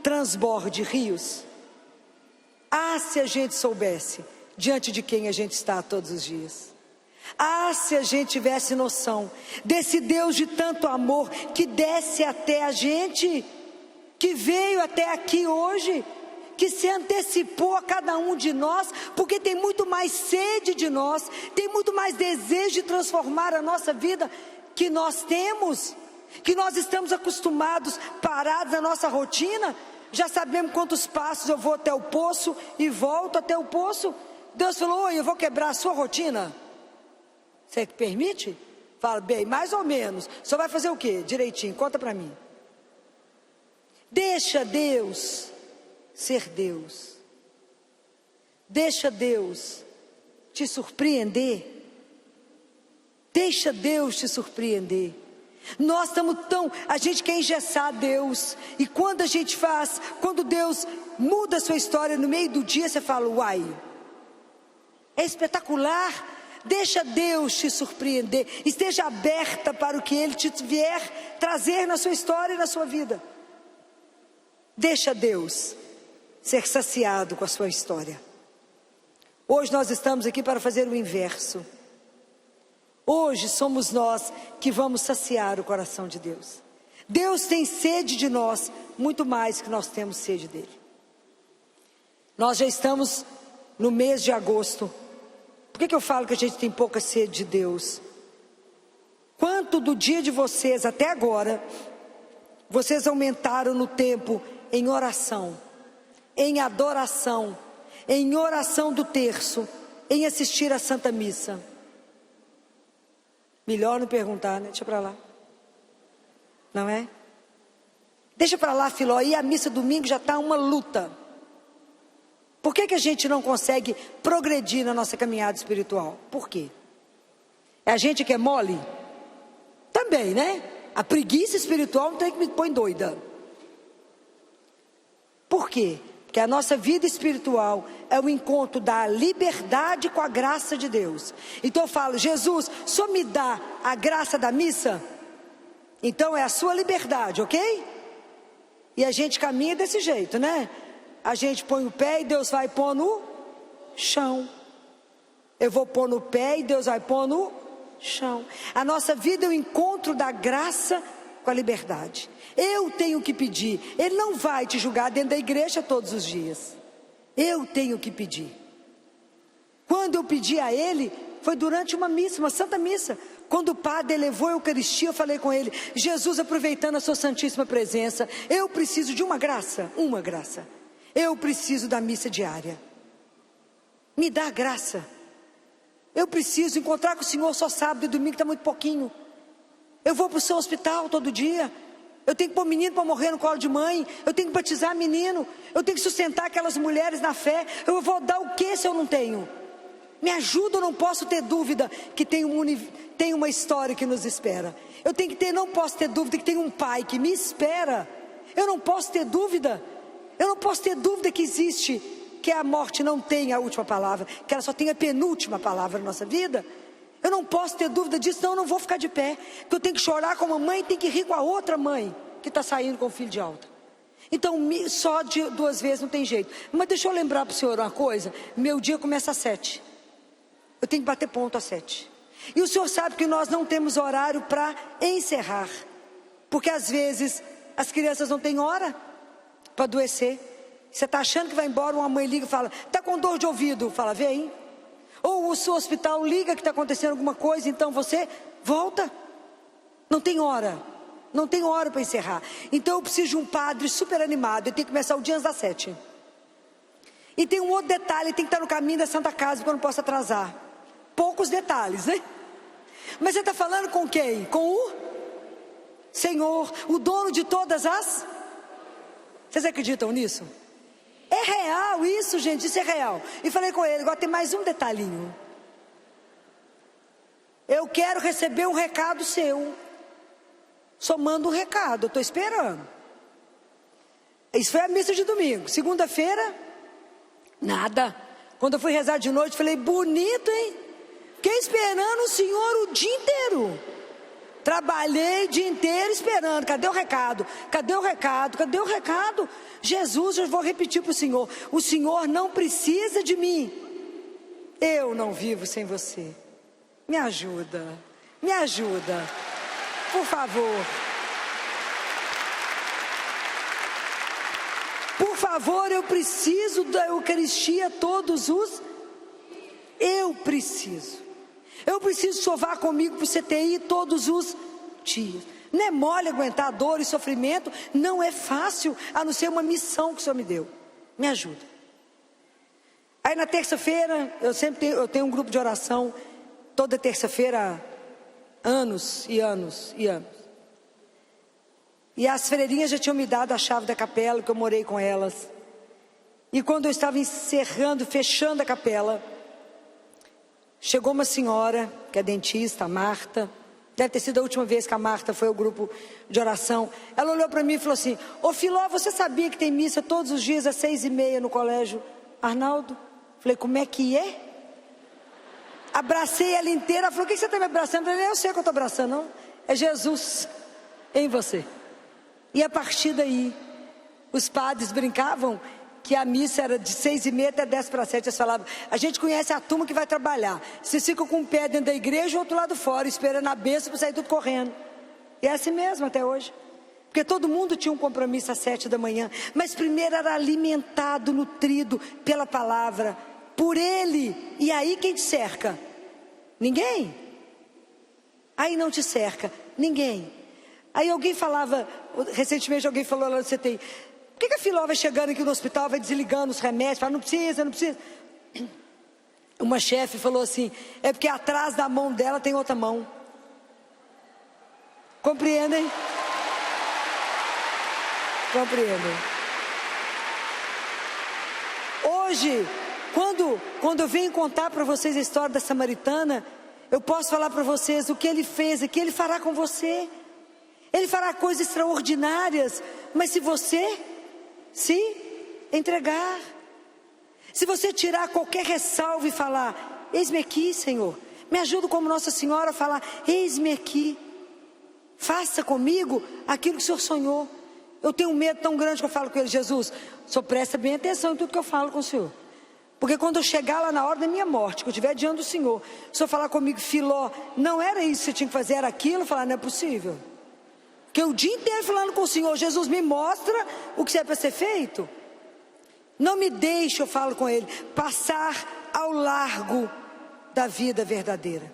transborde rios. Ah, se a gente soubesse diante de quem a gente está todos os dias. Ah, se a gente tivesse noção desse Deus de tanto amor que desce até a gente, que veio até aqui hoje, que se antecipou a cada um de nós, porque tem muito mais sede de nós, tem muito mais desejo de transformar a nossa vida que nós temos, que nós estamos acostumados, parados na nossa rotina. Já sabemos quantos passos eu vou até o poço e volto até o poço. Deus falou: oi, eu vou quebrar a sua rotina. Você permite? Fala: bem, mais ou menos. Só vai fazer o quê? Direitinho, conta para mim. Deixa Deus ser Deus. Deixa Deus te surpreender. Deixa Deus te surpreender. Nós estamos a gente quer engessar Deus. E quando a gente quando Deus muda a sua história no meio do dia, você fala: uai, é espetacular. Deixa Deus te surpreender. Esteja aberta para o que Ele te vier trazer na sua história e na sua vida. Deixa Deus ser saciado com a sua história. Hoje nós estamos aqui para fazer o inverso. Hoje somos nós que vamos saciar o coração de Deus. Deus tem sede de nós muito mais que nós temos sede dele. Nós já estamos no mês de agosto. Por que eu falo que a gente tem pouca sede de Deus? Quanto do dia de vocês até agora, vocês aumentaram no tempo em oração, em adoração, em oração do terço, em assistir à Santa Missa? Melhor não perguntar, né? Deixa para lá. Não é? Deixa para lá, Filó, e a missa domingo já está uma luta. Por que a gente não consegue progredir na nossa caminhada espiritual? Por quê? É a gente que é mole? Também, né? A preguiça espiritual não tem que me põe doida. Por quê? Porque a nossa vida espiritual é o encontro da liberdade com a graça de Deus. Então eu falo, Jesus, só me dá a graça da missa? Então é a sua liberdade, ok? E a gente caminha desse jeito, né? A gente põe o pé e Deus vai pôr no chão. Eu vou pôr no pé e Deus vai pôr no chão. A nossa vida é o encontro da graça com a liberdade. Eu tenho que pedir. Ele não vai te julgar dentro da igreja todos os dias. Eu tenho que pedir. Quando eu pedi a Ele, foi durante uma missa, uma santa missa. Quando o padre elevou a Eucaristia, eu falei com ele: Jesus, aproveitando a sua santíssima presença, eu preciso de uma graça. Eu preciso da missa diária. Me dá a graça. Eu preciso encontrar com o Senhor só sábado e domingo, está muito pouquinho. Eu vou para o seu hospital todo dia. Eu tenho que pôr menino para morrer no colo de mãe. Eu tenho que batizar menino. Eu tenho que sustentar aquelas mulheres na fé. Eu vou dar o que se eu não tenho? Me ajuda, eu não posso ter dúvida que tem uma história que nos espera. Não posso ter dúvida que tem um pai que me espera. Eu não posso ter dúvida. Eu não posso ter dúvida que existe, que a morte não tem a última palavra, que ela só tem a penúltima palavra na nossa vida. Eu não posso ter dúvida disso, senão eu não vou ficar de pé. Porque eu tenho que chorar com uma mãe e tenho que rir com a outra mãe que está saindo com o filho de alta. Então, só de 2 vezes não tem jeito. Mas deixa eu lembrar para o senhor uma coisa: meu dia começa às 7. Eu tenho que bater ponto às 7. E o senhor sabe que nós não temos horário para encerrar. Porque às vezes as crianças não têm hora para adoecer. Você está achando que vai embora, uma mãe liga e fala: está com dor de ouvido? Fala, vem. Ou o seu hospital liga que está acontecendo alguma coisa, então você volta. Não tem hora. Não tem hora para encerrar. Então eu preciso de um padre super animado. Eu tenho que começar o dia antes das 7. E tem um outro detalhe: tem que estar no caminho da Santa Casa, porque eu não posso atrasar. Poucos detalhes, né? Mas você está falando com quem? Com o Senhor, o dono de todas as... Vocês acreditam nisso? É real isso, gente, isso é real. E falei com ele: agora tem mais um detalhinho. Eu quero receber um recado seu. Só manda um recado, eu estou esperando. Isso foi a missa de domingo. Segunda-feira, nada. Quando eu fui rezar de noite, falei: bonito, hein? Fiquei esperando o senhor o dia inteiro. Trabalhei o dia inteiro esperando. Cadê o recado? Cadê o recado? Cadê o recado? Jesus, eu vou repetir para o senhor: o senhor não precisa de mim. Eu não vivo sem você. Me ajuda. Me ajuda. Por favor. Por favor, eu preciso da Eucaristia todos os... Eu preciso sovar comigo para o CTI todos os dias. Não é mole aguentar dor e sofrimento. Não é fácil, a não ser uma missão que o Senhor me deu. Me ajuda. Aí na terça-feira, eu tenho um grupo de oração toda terça-feira, anos e anos e anos. E as freirinhas já tinham me dado a chave da capela, que eu morei com elas. E quando eu estava encerrando, fechando a capela, chegou uma senhora, que é dentista, a Marta. Deve ter sido a última vez que a Marta foi ao grupo de oração. Ela olhou para mim e falou assim: ô Filó, você sabia que tem missa todos os dias às 6h30 no colégio Arnaldo? Falei: como é que é? Abracei ela inteira. Ela falou: o que você está me abraçando? Eu falei: eu sei que eu estou abraçando, não. É Jesus em você. E a partir daí, os padres brincavam que a missa era de 6h30 até 6:50. Eles falavam: a gente conhece a turma que vai trabalhar. Vocês ficam com um pé dentro da igreja e o outro lado fora, esperando a bênção para sair tudo correndo. E é assim mesmo até hoje. Porque todo mundo tinha um compromisso às 7h. Mas primeiro era alimentado, nutrido pela palavra, por Ele. E aí quem te cerca? Ninguém. Aí não te cerca ninguém. Aí alguém falava, recentemente alguém falou lá no CTI, por que a Filó vai chegando aqui no hospital, vai desligando os remédios, fala, não precisa. Uma chefe falou assim, é porque atrás da mão dela tem outra mão. Compreendem? Compreendem. Hoje, quando eu venho contar para vocês a história da samaritana, eu posso falar para vocês o que ele fez e que ele fará com você. Ele fará coisas extraordinárias, mas se você se entregar, se você tirar qualquer ressalva e falar, eis-me aqui, Senhor, me ajuda como Nossa Senhora a falar, eis-me aqui, faça comigo aquilo que o Senhor sonhou. Eu tenho um medo tão grande que eu falo com ele, Jesus, o Senhor presta bem atenção em tudo que eu falo com o Senhor, porque quando eu chegar lá na hora da minha morte, que eu estiver diante do Senhor, o Senhor falar comigo, Filó, não era isso que você tinha que fazer, era aquilo, eu falar, não é possível, porque o dia inteiro falando com o Senhor, Jesus me mostra o que é para ser feito. Não me deixe, eu falo com ele, passar ao largo da vida verdadeira.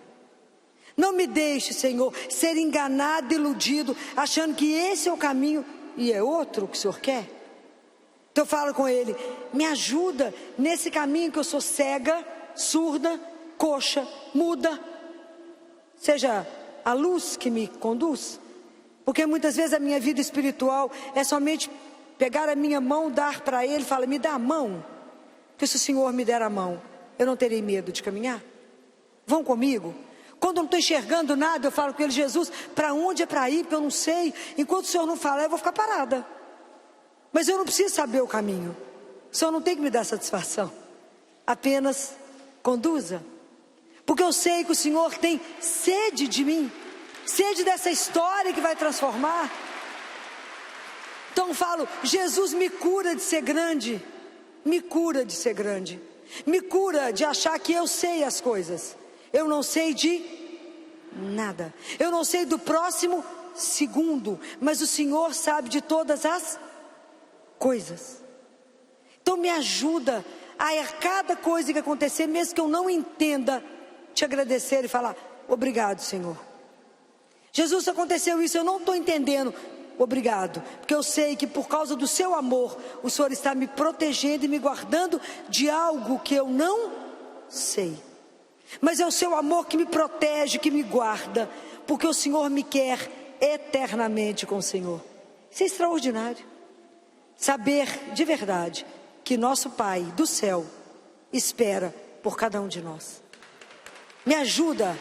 Não me deixe, Senhor, ser enganado, iludido, achando que esse é o caminho e é outro que o Senhor quer. Então eu falo com ele, me ajuda nesse caminho que eu sou cega, surda, coxa, muda. Seja a luz que me conduz. Porque muitas vezes a minha vida espiritual é somente pegar a minha mão, dar para ele, fala, me dá a mão, porque se o Senhor me der a mão, eu não terei medo de caminhar. Vão comigo. Quando eu não estou enxergando nada, eu falo com ele, Jesus, para onde é para ir, porque eu não sei, enquanto o Senhor não falar, eu vou ficar parada, mas eu não preciso saber o caminho, o Senhor não tem que me dar satisfação, apenas conduza, porque eu sei que o Senhor tem sede de mim, sede dessa história que vai transformar. Então eu falo, Jesus me cura de ser grande, me cura de ser grande, me cura de achar que eu sei as coisas, eu não sei de nada, eu não sei do próximo segundo, mas o Senhor sabe de todas as coisas. Então me ajuda a cada coisa que acontecer, mesmo que eu não entenda, te agradecer e falar, obrigado, Senhor. Jesus, aconteceu isso, eu não estou entendendo, obrigado, porque eu sei que por causa do seu amor, o Senhor está me protegendo e me guardando de algo que eu não sei, mas é o seu amor que me protege, que me guarda, porque o Senhor me quer eternamente com o Senhor. Isso é extraordinário, saber de verdade que nosso Pai do céu espera por cada um de nós. Me ajuda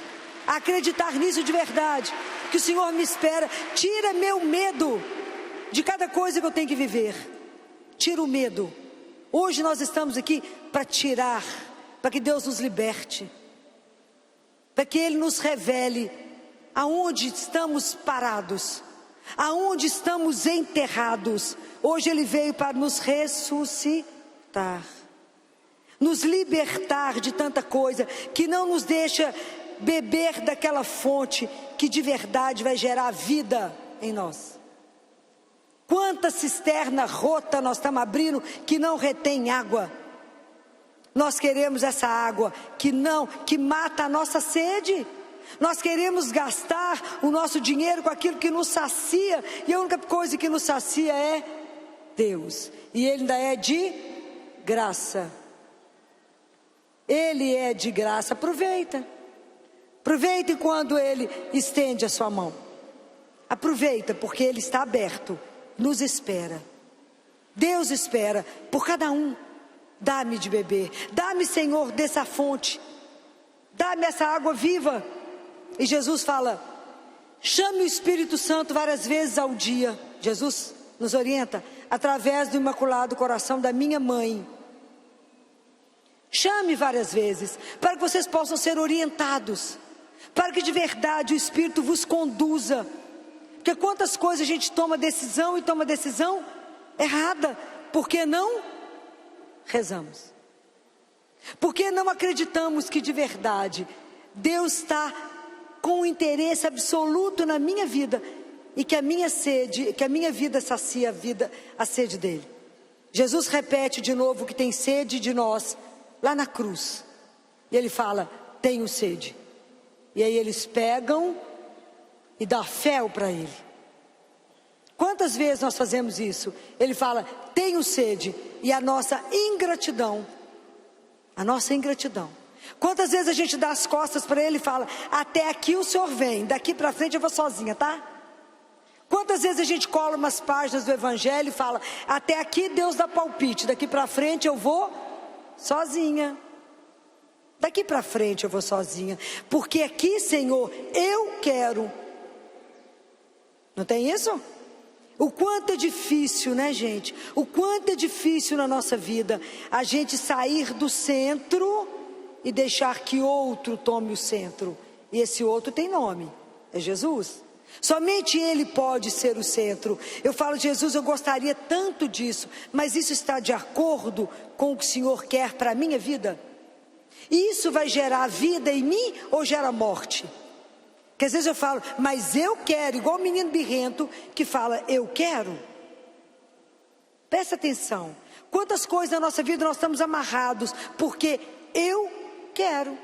a acreditar nisso de verdade, que o Senhor me espera. Tira meu medo de cada coisa que eu tenho que viver, tira o medo. Hoje nós estamos aqui para tirar, para que Deus nos liberte, para que Ele nos revele aonde estamos parados, aonde estamos enterrados. Hoje Ele veio para nos ressuscitar, nos libertar de tanta coisa que não nos deixa beber daquela fonte que de verdade vai gerar vida em nós. Quanta cisterna rota nós estamos abrindo que não retém água. Nós queremos essa água que mata a nossa sede. Nós queremos gastar o nosso dinheiro com aquilo que nos sacia, e a única coisa que nos sacia é Deus, e Ele ainda é de graça. Ele é de graça. Aproveita quando Ele estende a sua mão. Aproveita, porque Ele está aberto, nos espera. Deus espera por cada um. Dá-me de beber, dá-me, Senhor, dessa fonte, dá-me essa água viva. E Jesus fala, chame o Espírito Santo várias vezes ao dia. Jesus nos orienta através do Imaculado Coração da minha mãe. Chame várias vezes, para que vocês possam ser orientados, para que de verdade o Espírito vos conduza. Porque quantas coisas a gente toma decisão e toma decisão errada, porque não rezamos, porque não acreditamos que de verdade Deus está com um interesse absoluto na minha vida, e que a minha sede, que a minha vida sacia a sede dele. Jesus repete de novo que tem sede de nós lá na cruz, e ele fala, tenho sede. E aí eles pegam e dar fel para Ele. Quantas vezes nós fazemos isso? Ele fala, tenho sede, e a nossa ingratidão. Quantas vezes a gente dá as costas para Ele e fala, até aqui o Senhor vem, daqui para frente eu vou sozinha, tá? Quantas vezes a gente cola umas páginas do Evangelho e fala, até aqui Deus dá palpite, daqui para frente eu vou sozinha. Daqui para frente eu vou sozinha, porque aqui, Senhor, eu quero. Não tem isso? O quanto é difícil, né, gente? O quanto é difícil na nossa vida a gente sair do centro e deixar que outro tome o centro. E esse outro tem nome, é Jesus. Somente Ele pode ser o centro. Eu falo, Jesus, eu gostaria tanto disso, mas isso está de acordo com o que o Senhor quer para a minha vida? E isso vai gerar vida em mim ou gera morte? Porque às vezes eu falo, mas eu quero, igual o menino birrento que fala, eu quero. Presta atenção, quantas coisas na nossa vida nós estamos amarrados, porque eu quero.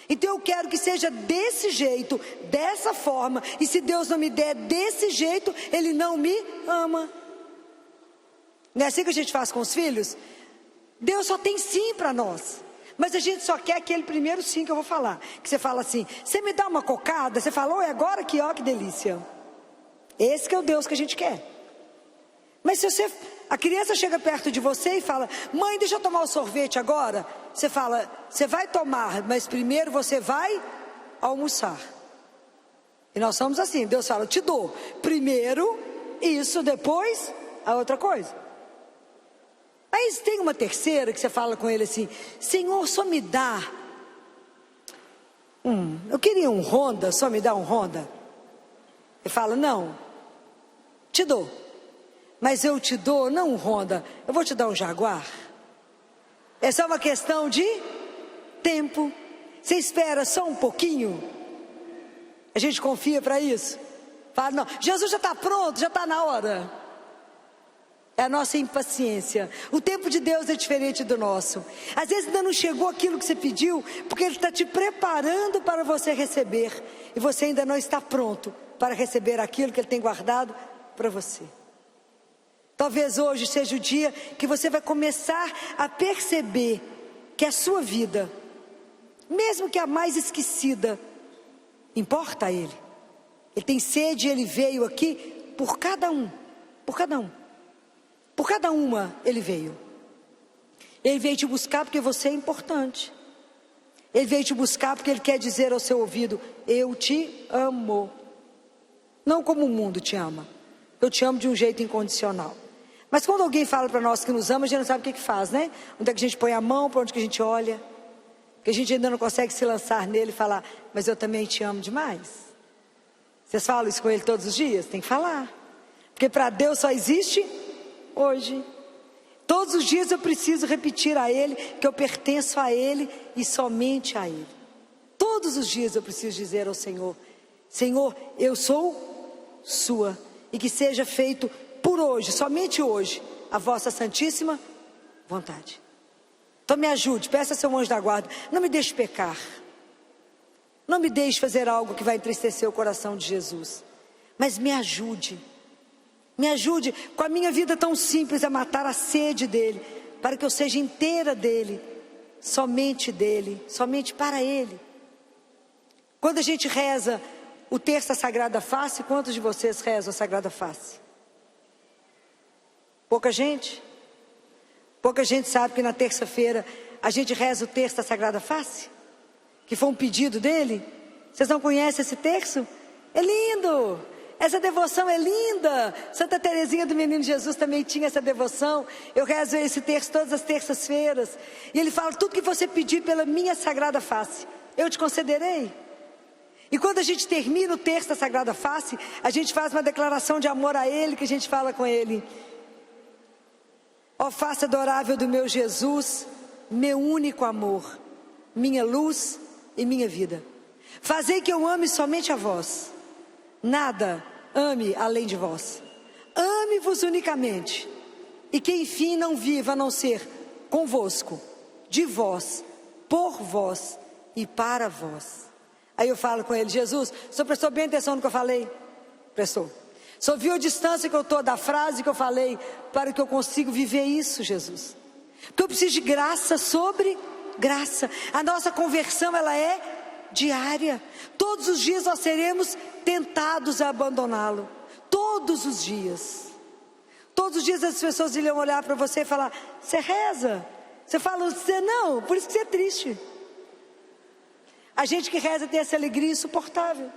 Então eu quero que seja desse jeito, dessa forma, e se Deus não me der desse jeito, Ele não me ama. Não é assim que a gente faz com os filhos? Deus só tem sim para nós. Mas a gente só quer aquele primeiro sim que eu vou falar. Que você fala assim, você me dá uma cocada? Você fala, oi, agora que ó, que delícia. Esse que é o Deus que a gente quer. Mas se a criança chega perto de você e fala, mãe, deixa eu tomar o sorvete agora. Você fala, você vai tomar, mas primeiro você vai almoçar. E nós somos assim, Deus fala, te dou. Primeiro isso, depois a outra coisa. Mas tem uma terceira que você fala com ele assim, Senhor, só me dá, eu queria um Honda, só me dá um Honda. Ele fala, não, te dou, mas eu te dou, não um Honda, eu vou te dar um Jaguar. É só uma questão de tempo, você espera só um pouquinho, a gente confia para isso, fala, não, Jesus já está pronto, já está na hora. É a nossa impaciência. O tempo de Deus é diferente do nosso. Às vezes ainda não chegou aquilo que você pediu, porque Ele está te preparando para você receber. E você ainda não está pronto para receber aquilo que Ele tem guardado para você. Talvez hoje seja o dia que você vai começar a perceber que a sua vida, mesmo que a mais esquecida, importa a Ele. Ele tem sede e Ele veio aqui por cada um. Por cada um. Por cada uma Ele veio. Ele veio te buscar porque você é importante. Ele veio te buscar porque Ele quer dizer ao seu ouvido, eu te amo. Não como o mundo te ama. Eu te amo de um jeito incondicional. Mas quando alguém fala para nós que nos ama, a gente não sabe o que faz, né? Onde é que a gente põe a mão, para onde que a gente olha. Porque a gente ainda não consegue se lançar nele e falar, mas eu também te amo demais. Vocês falam isso com Ele todos os dias? Tem que falar. Porque para Deus só existe hoje. Todos os dias eu preciso repetir a Ele que eu pertenço a Ele e somente a Ele. Todos os dias eu preciso dizer ao Senhor, Senhor, eu sou sua, e que seja feito por hoje, somente hoje, a vossa santíssima vontade. Então me ajude, peça a seu anjo da guarda, não me deixe pecar, não me deixe fazer algo que vai entristecer o coração de Jesus, mas me ajude com a minha vida tão simples a matar a sede dEle, para que eu seja inteira dEle, somente para Ele. Quando a gente reza o terço da Sagrada Face, quantos de vocês rezam a Sagrada Face? Pouca gente? Pouca gente sabe que na terça-feira a gente reza o terço da Sagrada Face? Que foi um pedido dele? Vocês não conhecem esse terço? É lindo! Essa devoção é linda. Santa Teresinha do Menino Jesus também tinha essa devoção. Eu rezo esse terço todas as terças-feiras. E ele fala, tudo que você pedir pela minha Sagrada Face, eu te concederei. E quando a gente termina o terço da Sagrada Face, a gente faz uma declaração de amor a Ele, que a gente fala com Ele. Ó face adorável do meu Jesus, meu único amor, minha luz e minha vida. Fazei que eu ame somente a vós. Nada ame além de vós. Ame-vos unicamente. E que enfim não viva a não ser convosco, de vós, por vós e para vós. Aí eu falo com ele: Jesus, o senhor prestou bem atenção no que eu falei? Prestou. O senhor viu a distância que eu estou da frase que eu falei para que eu consiga viver isso, Jesus? Porque eu preciso de graça sobre graça. A nossa conversão, ela é diária. Todos os dias nós seremos tentados a abandoná-lo. Todos os dias. Todos os dias as pessoas iriam olhar para você e falar: você reza? Você fala, você não, por isso que você é triste. A gente que reza tem essa alegria insuportável.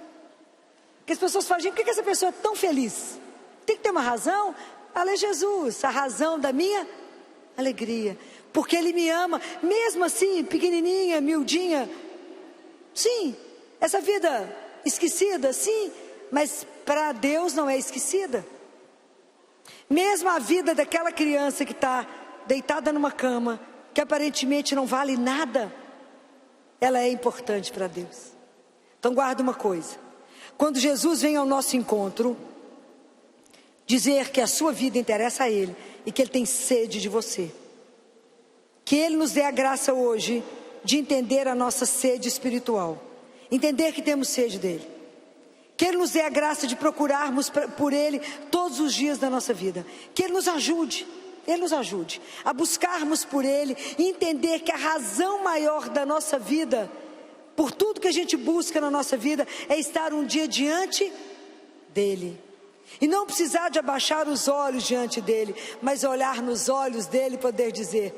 Porque as pessoas falam: gente, por que essa pessoa é tão feliz? Tem que ter uma razão. Ela é Jesus, a razão da minha alegria. Porque Ele me ama, mesmo assim, pequenininha, miudinha. Sim, essa vida esquecida, sim, mas para Deus não é esquecida. Mesmo a vida daquela criança que está deitada numa cama, que aparentemente não vale nada, ela é importante para Deus. Então guarda uma coisa: quando Jesus vem ao nosso encontro, dizer que a sua vida interessa a Ele e que Ele tem sede de você, que Ele nos dê a graça hoje de entender a nossa sede espiritual, entender que temos sede dEle, que Ele nos dê a graça de procurarmos por Ele todos os dias da nossa vida, que Ele nos ajude a buscarmos por Ele e entender que a razão maior da nossa vida, por tudo que a gente busca na nossa vida, é estar um dia diante dEle. E não precisar de abaixar os olhos diante dEle, mas olhar nos olhos dEle e poder dizer: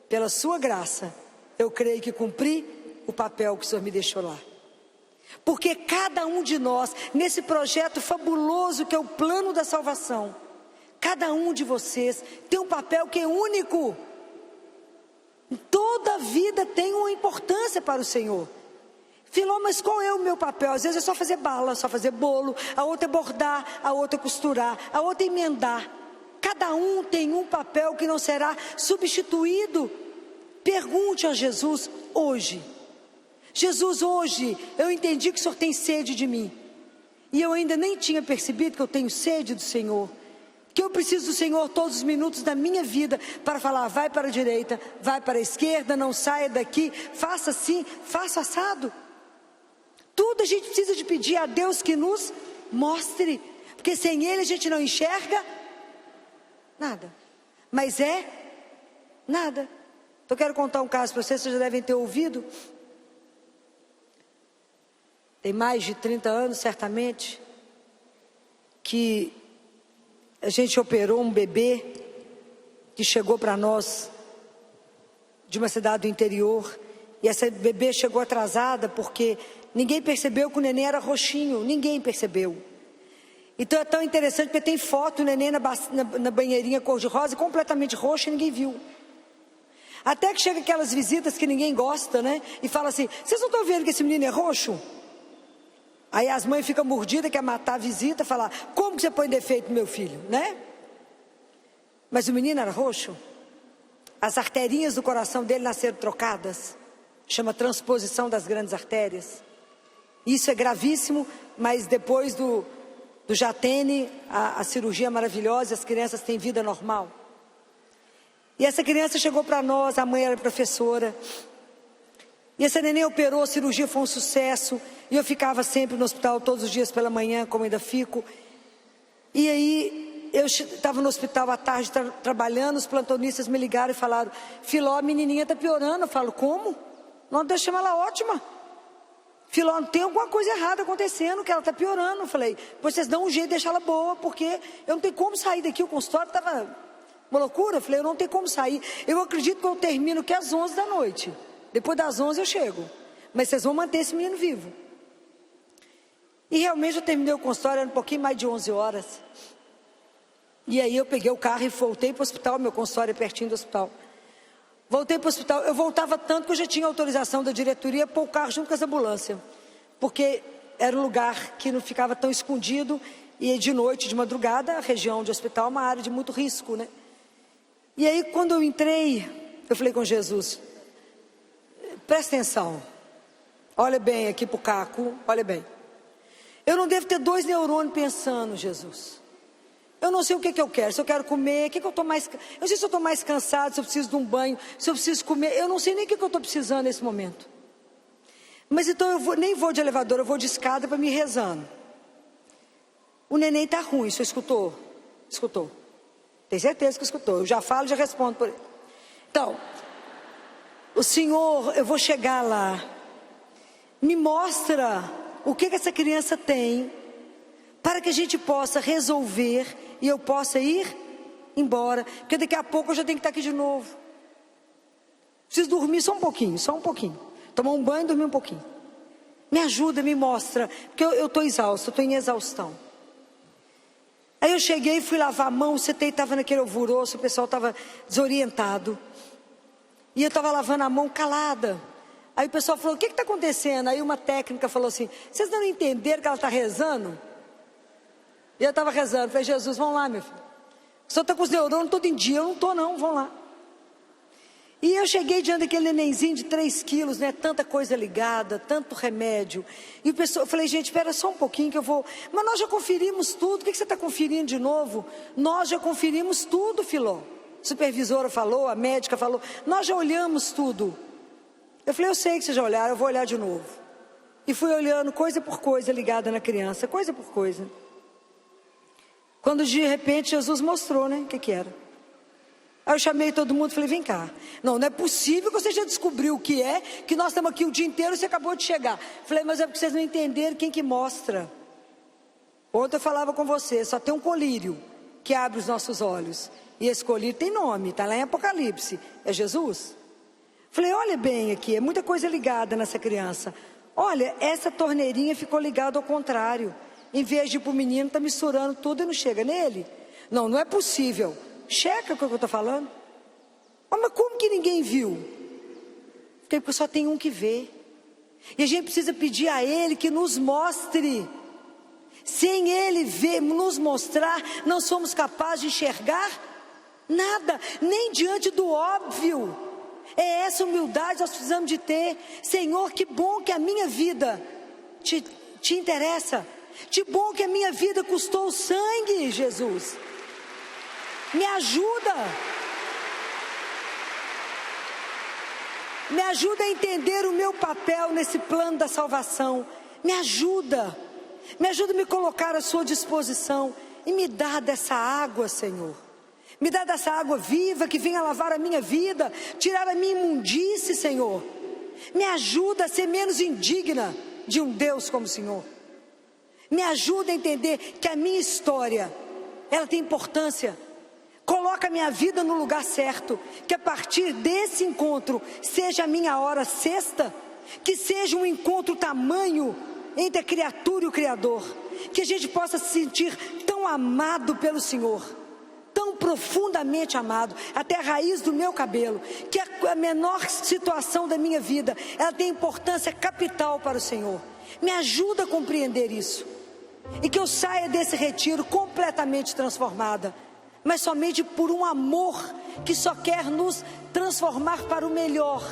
pela sua graça, eu creio que cumpri o papel que o Senhor me deixou lá. Porque cada um de nós, nesse projeto fabuloso que é o plano da salvação, cada um de vocês tem um papel que é único. Toda vida tem uma importância para o Senhor. Filó, mas qual é o meu papel? Às vezes é só fazer bala, só fazer bolo. A outra é bordar, a outra é costurar, a outra é emendar. Cada um tem um papel que não será substituído. Pergunte a Jesus hoje: Jesus, hoje eu entendi que o Senhor tem sede de mim, e eu ainda nem tinha percebido que eu tenho sede do Senhor, que eu preciso do Senhor todos os minutos da minha vida para falar: vai para a direita, vai para a esquerda, não saia daqui, faça assim, faça assado. Tudo a gente precisa de pedir a Deus que nos mostre, porque sem Ele a gente não enxerga nada, mas é nada. Então eu quero contar um caso para vocês já devem ter ouvido. Tem mais de 30 anos, certamente, que a gente operou um bebê que chegou para nós de uma cidade do interior. E essa bebê chegou atrasada porque ninguém percebeu que o neném era roxinho. Ninguém percebeu. Então é tão interessante porque tem foto do neném na banheirinha cor-de-rosa completamente roxo e ninguém viu. Até que chega aquelas visitas que ninguém gosta, né? E fala assim: vocês não estão vendo que esse menino é roxo? Aí as mães ficam mordidas, quer matar a visita, falar: como que você põe defeito no meu filho, né? Mas o menino era roxo. As arterinhas do coração dele nasceram trocadas. Chama transposição das grandes artérias. Isso é gravíssimo, mas depois do Jatene, a cirurgia maravilhosa, as crianças têm vida normal. E essa criança chegou para nós, a mãe era professora. E essa neném operou, a cirurgia foi um sucesso. E eu ficava sempre no hospital todos os dias pela manhã, como ainda fico. E aí eu estava no hospital à tarde trabalhando, os plantonistas me ligaram e falaram: Filó, a menininha está piorando. Eu falo: como? Nós deixamos ela ótima. Filó, tem alguma coisa errada acontecendo, que ela está piorando. Eu falei: vocês dão um jeito de deixar ela boa, porque eu não tenho como sair daqui, o consultório estava uma loucura. Eu falei: eu não tenho como sair. Eu acredito que eu termino que às 11 da noite. Depois das 11 eu chego. Mas vocês vão manter esse menino vivo. E realmente eu terminei o consultório, era um pouquinho mais de 11 horas. E aí eu peguei o carro e voltei para o hospital. Meu consultório é pertinho do hospital. Voltei para o hospital. Eu voltava tanto que eu já tinha autorização da diretoria para pôr o carro junto com as ambulâncias. Porque era um lugar que não ficava tão escondido. E de noite, de madrugada, a região de hospital é uma área de muito risco, né? E aí quando eu entrei, eu falei com Jesus: presta atenção, olha bem aqui para o Caco, olha bem. Eu não devo ter 2 neurônios pensando, Jesus. Eu não sei o que eu quero, se eu quero comer, eu não sei se eu estou mais cansado, se eu preciso de um banho, se eu preciso comer, eu não sei nem o que eu estou precisando nesse momento. Mas então nem vou de elevador, eu vou de escada para me ir rezando. O neném está ruim, você escutou? Escutou. Tem certeza que escutou. Eu já falo, já respondo por ele. Então, o Senhor, eu vou chegar lá. Me mostra o que essa criança tem, para que a gente possa resolver e eu possa ir embora. Porque daqui a pouco eu já tenho que estar aqui de novo. Preciso dormir só um pouquinho, tomar um banho e dormir um pouquinho. Me ajuda, me mostra, porque eu estou exausto, eu estou em exaustão. Aí eu cheguei, fui lavar a mão, estava naquele alvoroço, o pessoal estava desorientado. E eu estava lavando a mão calada. Aí o pessoal falou, o que está acontecendo? Aí uma técnica falou assim, vocês não entenderam que ela está rezando? E eu estava rezando, falei, Jesus, vamos lá, meu filho. O senhor está com os neurônios todo em dia, eu não estou não, vamos lá. E eu cheguei diante daquele nenenzinho de 3 quilos, né? Tanta coisa ligada, tanto remédio. E o pessoal, eu falei, gente, espera só um pouquinho que eu vou... Mas nós já conferimos tudo, o que você está conferindo de novo? Nós já conferimos tudo, Filó. A supervisora falou, a médica falou, nós já olhamos tudo. Eu falei, eu sei que vocês já olharam, eu vou olhar de novo. E fui olhando coisa por coisa ligada na criança, coisa por coisa. Quando de repente Jesus mostrou, né, o que era. Aí eu chamei todo mundo e falei, vem cá. Não é possível que você já descobriu o que é, que nós estamos aqui o dia inteiro e você acabou de chegar. Falei, mas é porque vocês não entenderam quem que mostra. Ontem eu falava com você, só tem um colírio que abre os nossos olhos. E esse colírio tem nome, está lá em Apocalipse, é Jesus. Falei, olha bem aqui, é muita coisa ligada nessa criança. Olha, essa torneirinha ficou ligada ao contrário. Em vez de ir para o menino, está misturando tudo e não chega nele. Não é possível. Checa o que eu estou falando. Mas como que ninguém viu? Porque só tem um que vê. E a gente precisa pedir a Ele que nos mostre. Sem Ele ver, nos mostrar, não somos capazes de enxergar nada, nem diante do óbvio. É essa humildade que nós precisamos de ter. Senhor, que bom que a minha vida te interessa. Que bom que a minha vida custou sangue, Jesus. Me ajuda. Me ajuda a entender o meu papel nesse plano da salvação. Me ajuda. Me ajuda a me colocar à sua disposição. E me dá dessa água, Senhor. Me dá dessa água viva que venha lavar a minha vida, tirar a minha imundície, Senhor. Me ajuda a ser menos indigna de um Deus como o Senhor. Me ajuda a entender que a minha história, ela tem importância. Coloca a minha vida no lugar certo. Que a partir desse encontro seja a minha hora sexta. Que seja um encontro tamanho entre a criatura e o Criador. Que a gente possa se sentir tão amado pelo Senhor. Tão profundamente amado, até a raiz do meu cabelo, que a menor situação da minha vida, ela tem importância capital para o Senhor. Me ajuda a compreender isso, e que eu saia desse retiro completamente transformada, mas somente por um amor que só quer nos transformar para o melhor.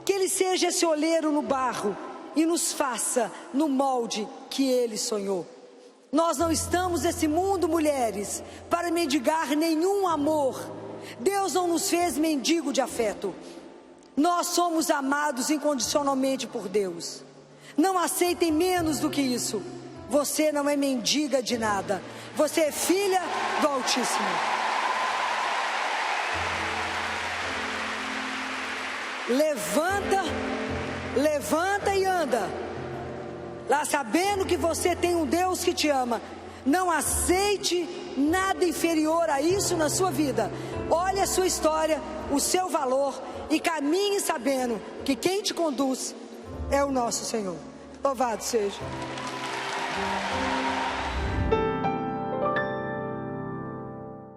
Que Ele seja esse oleiro no barro e nos faça no molde que Ele sonhou. Nós não estamos nesse mundo, mulheres, para mendigar nenhum amor. Deus não nos fez mendigo de afeto. Nós somos amados incondicionalmente por Deus. Não aceitem menos do que isso. Você não é mendiga de nada. Você é filha do Altíssimo. Levanta e anda. Lá sabendo que você tem um Deus que te ama. Não aceite nada inferior a isso na sua vida. Olhe a sua história, o seu valor, e caminhe sabendo que quem te conduz é o nosso Senhor. Louvado seja.